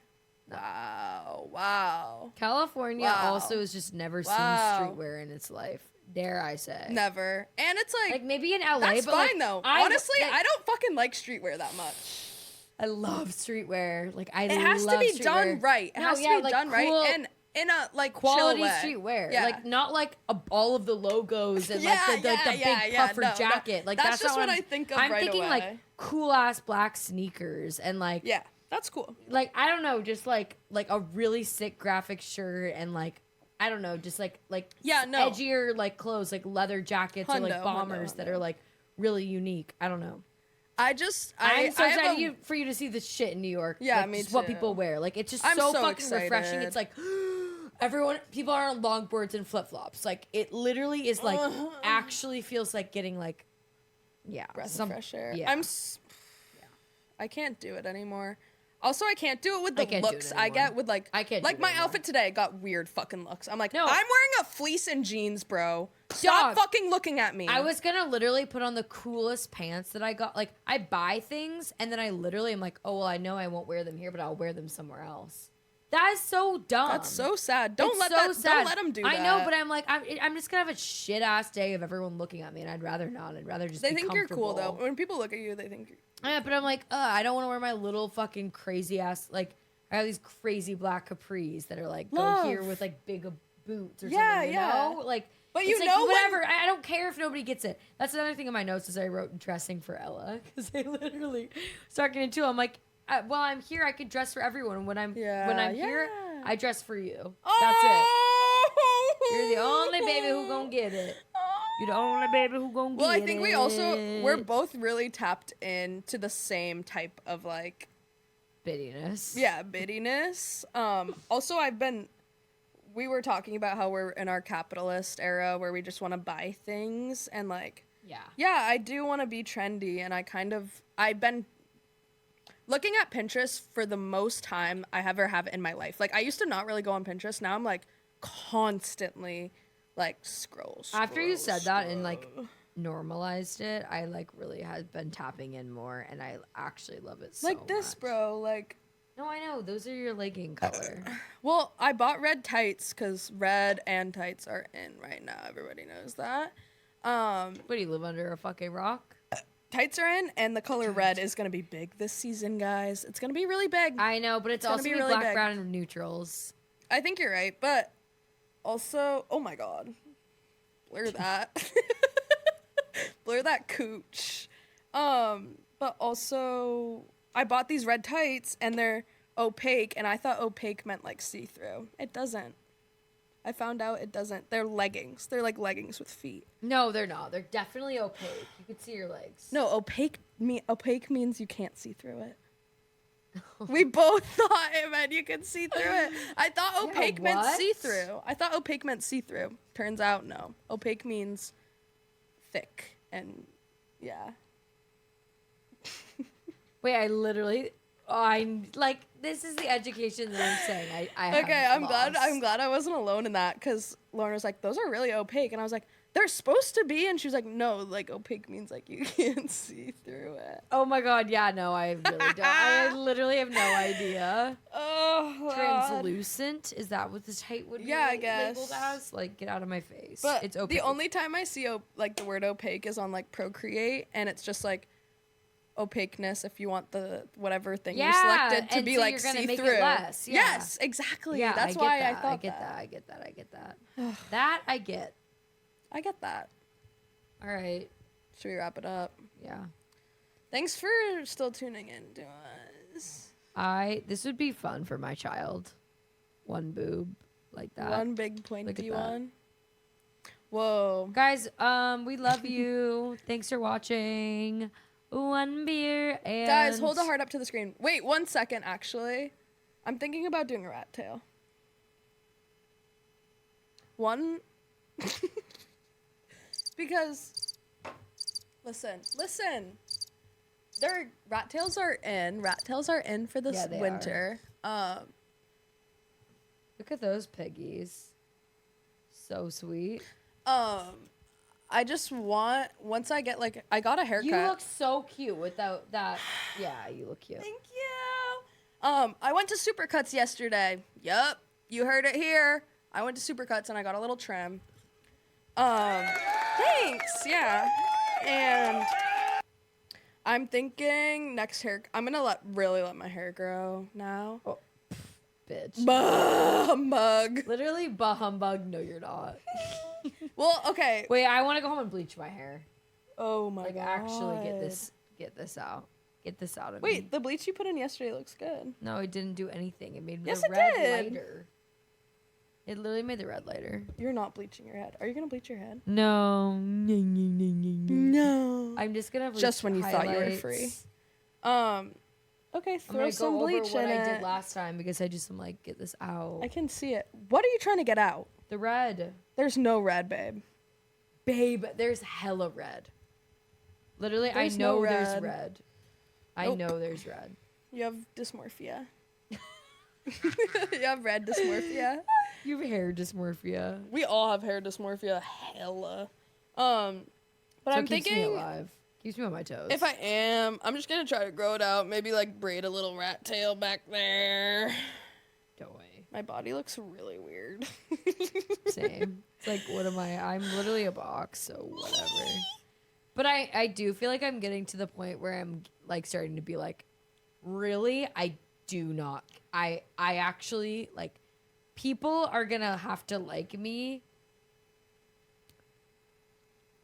wow. California Wow. also has just never Wow. seen streetwear in its life. Dare I say? Never. And it's Like maybe in LA, that's but fine like, though. I- Honestly, like, I don't fucking like streetwear that much. I love streetwear. Like I It has to love be streetwear. done right. It No, has to yeah, be like, done right cool- and in a like Quality chill way. streetwear, Yeah. like not like all of the logos and like the big puffer no, no. jacket. Like That's that's, just not what I'm, I think of I'm right thinking away. like cool ass black sneakers and like Yeah, that's cool. like I don't know, just like a really sick graphic shirt and like I don't know, just like Yeah, no. edgier like clothes, like leather jackets or like Hundo, bombers hundo, that hundo. are like really unique. I don't know. I'm I'm so I have excited for you to see this shit in New York. Yeah, like, me just what too. people wear. Like it's just I'm so so fucking refreshing. excited. It's like people are on longboards and flip flops. Like it literally is like actually feels like getting like breath of fresh air. Yeah. I can't do it anymore. Also, I can't do it with I the can't do it looks I anymore. get with like I can't like do it my anymore. outfit today got weird fucking looks. I'm like, No. I'm wearing a fleece and jeans, bro. Stop Dog. fucking looking at me. I was gonna literally put on the coolest pants that I got. Like, I buy things and then I literally am like, oh well, I know I won't wear them here, but I'll wear them somewhere else. That is so dumb. That's so sad. It's Don't let so that. sad. Don't let them do that. I know, but I'm like, I'm just gonna have a shit ass day of everyone looking at me, and I'd rather not. I'd rather just. they be think you're cool though. comfortable. When people look at you, they think. Yeah, but I'm like, I don't want to wear my little fucking crazy ass like. I have these crazy black capris that are like go here Love. with like big boots or Yeah, something. You yeah. know? Like, But it's you like, know when- whatever. I don't care if nobody gets it. That's another thing in my notes is I wrote dressing for Ella because they literally start getting into. I'm like, well, I'm here. I could dress for everyone. When I'm here, yeah. I dress for you. That's it. Oh! You're the only baby who gonna get it. You're the only baby who gonna get it. Well, I think we're both really tapped into the same type of like bitterness. yeah, bitterness. Also we were talking about how we're in our capitalist era where we just want to buy things and like Yeah. I do want to be trendy and I've been looking at Pinterest for the most time I ever have in my life. Like I used to not really go on Pinterest. Now I'm like constantly like scroll. After you said that and like scroll. normalized it, I like really had been tapping in more, and I actually love it so like this, much. bro, like No, I know those are your legging color. well, I bought red tights because red and tights are in right now. Everybody knows that. What do you live under a fucking rock? Tights are in, and the color red is gonna be big this season, guys. It's gonna be really big. I know, but it's gonna also be be really black, big. brown, and neutrals. I think you're right, but also, oh my god, blur that, blur that cooch. But also, I bought these red tights, and they're opaque, and I thought opaque meant like see-through. It doesn't. I found out it doesn't. They're leggings. They're like leggings with feet. No, they're not. They're definitely opaque. You can see your legs. No, opaque means you can't see through it. We both thought it meant you could see through it. I thought opaque meant what? see-through. I thought opaque meant see-through. Turns out no. Opaque means thick and yeah. Wait, I literally. I'm like, this is the education that I'm saying. I Okay, have I'm lost. glad I wasn't alone in that because Lauren was like, those are really opaque, and I was like, they're supposed to be, and she was like, no, like opaque means like you can't see through it. Oh my god, yeah, no, I really don't. I literally have no idea. Oh, God. Translucent? Is that what the tight would be Yeah, I labeled guess. as? Like, get out of my face. But It's opaque. the only time I see like the word opaque is on like Procreate, and it's just like opaqueness if you want the whatever thing you Yeah, selected to and be so like you're gonna see make it through. less, yeah. Yes, exactly. Yeah, That's I get why that. I thought I get that. I get that. I get that. That I get. I get that. All right. Should we wrap it up? Yeah. Thanks for still tuning in to us. This would be fun for my child. One boob like that. One big Look pointy at that. one. Whoa. Guys, we love you. Thanks for watching. One beer and Guys, hold a heart up to the screen. Wait 1 second, actually. I'm thinking about doing a rat tail. One. Because, listen. Rat tails are in. Rat tails are in for this Yeah, they winter. Look at those piggies. So sweet. I just want, once I get like, I got a haircut. You look so cute without that. Yeah, you look cute. Thank you. I went to Supercuts yesterday. Yup, you heard it here. I went to Supercuts and I got a little trim. Thanks. Yeah, and I'm thinking next I'm gonna really let my hair grow now. Oh, bitch. Bah, humbug. Literally, bah humbug. No, you're not. Well, okay. Wait, I want to go home and bleach my hair. Oh my Like, god. actually get this out. Get this out of me. Wait, the bleach you put in yesterday looks good. No, it didn't do anything. It made Yes, the it red did. lighter. It literally made the red lighter. You're not bleaching your head. Are you gonna bleach your head? No. No. I'm just gonna bleach Just when you thought you were highlights. free. Okay, I'm throw gonna some go over bleach what in I it. did last time because I just am like, get this out. I can see it. What are you trying to get out? The red. There's no red, babe. Babe, there's hella red. Literally, There's I know no there's red. red. I Nope. know there's red. You have dysmorphia. You have red dysmorphia. You have hair dysmorphia. We all have hair dysmorphia. Hella. But So I'm it keeps me thinking alive. Keeps me on my toes. if I'm just gonna try to grow it out. Maybe like braid a little rat tail back there. Don't worry. My body looks really weird. Same. It's like, what am I? I'm literally a box, so whatever. But I do feel like I'm getting to the point where I'm like starting to be like, really? I do not. I actually like, people are gonna have to like me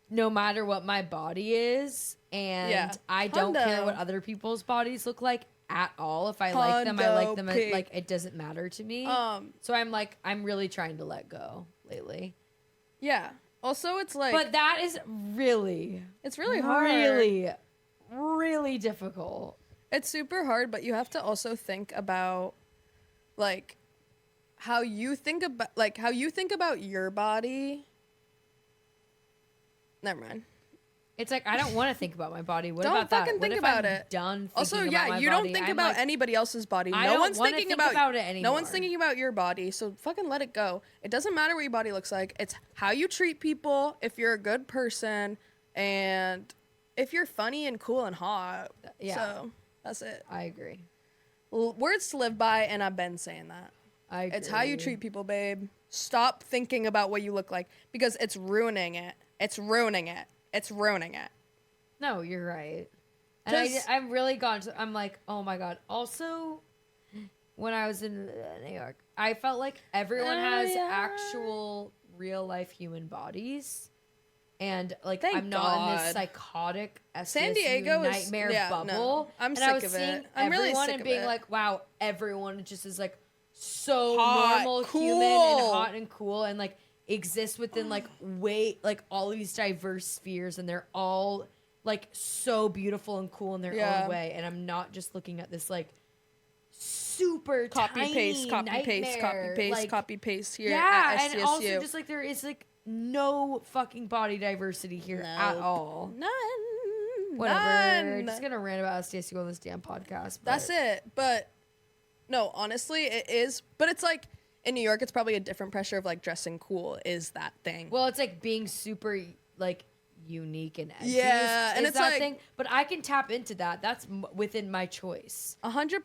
no matter what my body is, and Yeah. I don't care Hundo. what other people's bodies look like at all. If I like them, I like them. Hundo Like, it doesn't matter to me. So I'm like, I'm really trying to let go lately. Yeah. Also, it's like But that is really, it's really hard. really difficult. It's super hard, but you have to also think about like how you think about your body. Never mind. It's like, I don't want to think about my body. What Don't about that? fucking What think if about I'm it. done thinking Also, about yeah, my you body? don't think I'm about like, anybody else's body. I No don't one's wanna thinking think about about it No one's anymore. thinking about your body, so fucking let it go. It doesn't matter what your body looks like. It's how you treat people, if you're a good person, and if you're funny and cool and hot. Yeah. So, that's it. I agree. Words to live by, and I've been saying that. I agree. It's how you treat people, babe. Stop thinking about what you look like because it's ruining it. It's ruining it. It's ruining it. No, you're right. And 'Cause- I'm really gone to, I'm like, oh my God. Also, when I was in New York, I felt like everyone has yeah. actual real life human bodies. And like, Thank I'm not in this God. psychotic San SDSU Diego is- nightmare yeah, no. bubble. I'm and sick I was of seeing it. I'm really everyone sick and of being it. like, wow, everyone just is like so Hot, normal, human, and cool. hot and cool, and like exist within like all these diverse spheres, and they're all like so beautiful and cool in their Yeah. own way. And I'm not just looking at this like super Copy tiny paste, copy paste, copy nightmare, paste, like, copy paste here yeah, at SDSU. and also just like there is like no fucking body diversity here at Nope. all. None. Whatever. None. Just gonna rant about SDSU on this damn podcast. That's but- it. But no, honestly, it is. But it's like in New York, it's probably a different pressure of like dressing cool is that thing. Well, it's like being super like unique and edgy. Yeah, is and it's that like- thing. But I can tap into that. That's within my choice. 100%.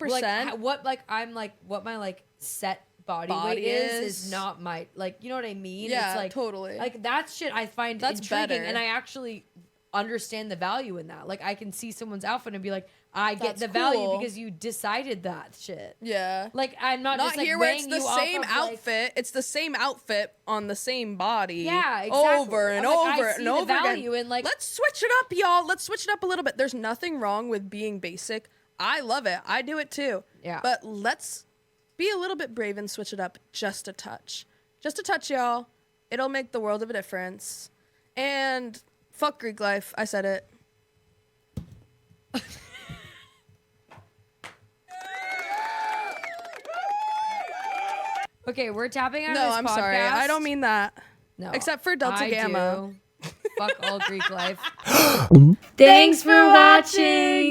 Like what my like set body Body weight is is- not my like, you know what I mean? Yeah, it's like, totally. Like that shit I find That's intriguing, better. and I actually understand the value in that. Like I can see someone's outfit and be like, I get That's the value cool. because you decided that shit. Yeah. Like I'm not just like here where weighing it's the you off same of, like- outfit. It's the same outfit on the same body. Yeah, exactly. Over and I'm like, over I see and the over value again. in, like- Let's switch it up, y'all. Let's switch it up a little bit. There's nothing wrong with being basic. I love it. I do it too. Yeah. But let's be a little bit brave and switch it up just a touch. Just a touch, y'all. It'll make the world of a difference. And fuck Greek life. I said it. Okay, we're tapping out No, this I'm podcast. sorry. I don't mean that. No, Except for Delta I Gamma. do. Fuck all Greek life. Thanks for watching.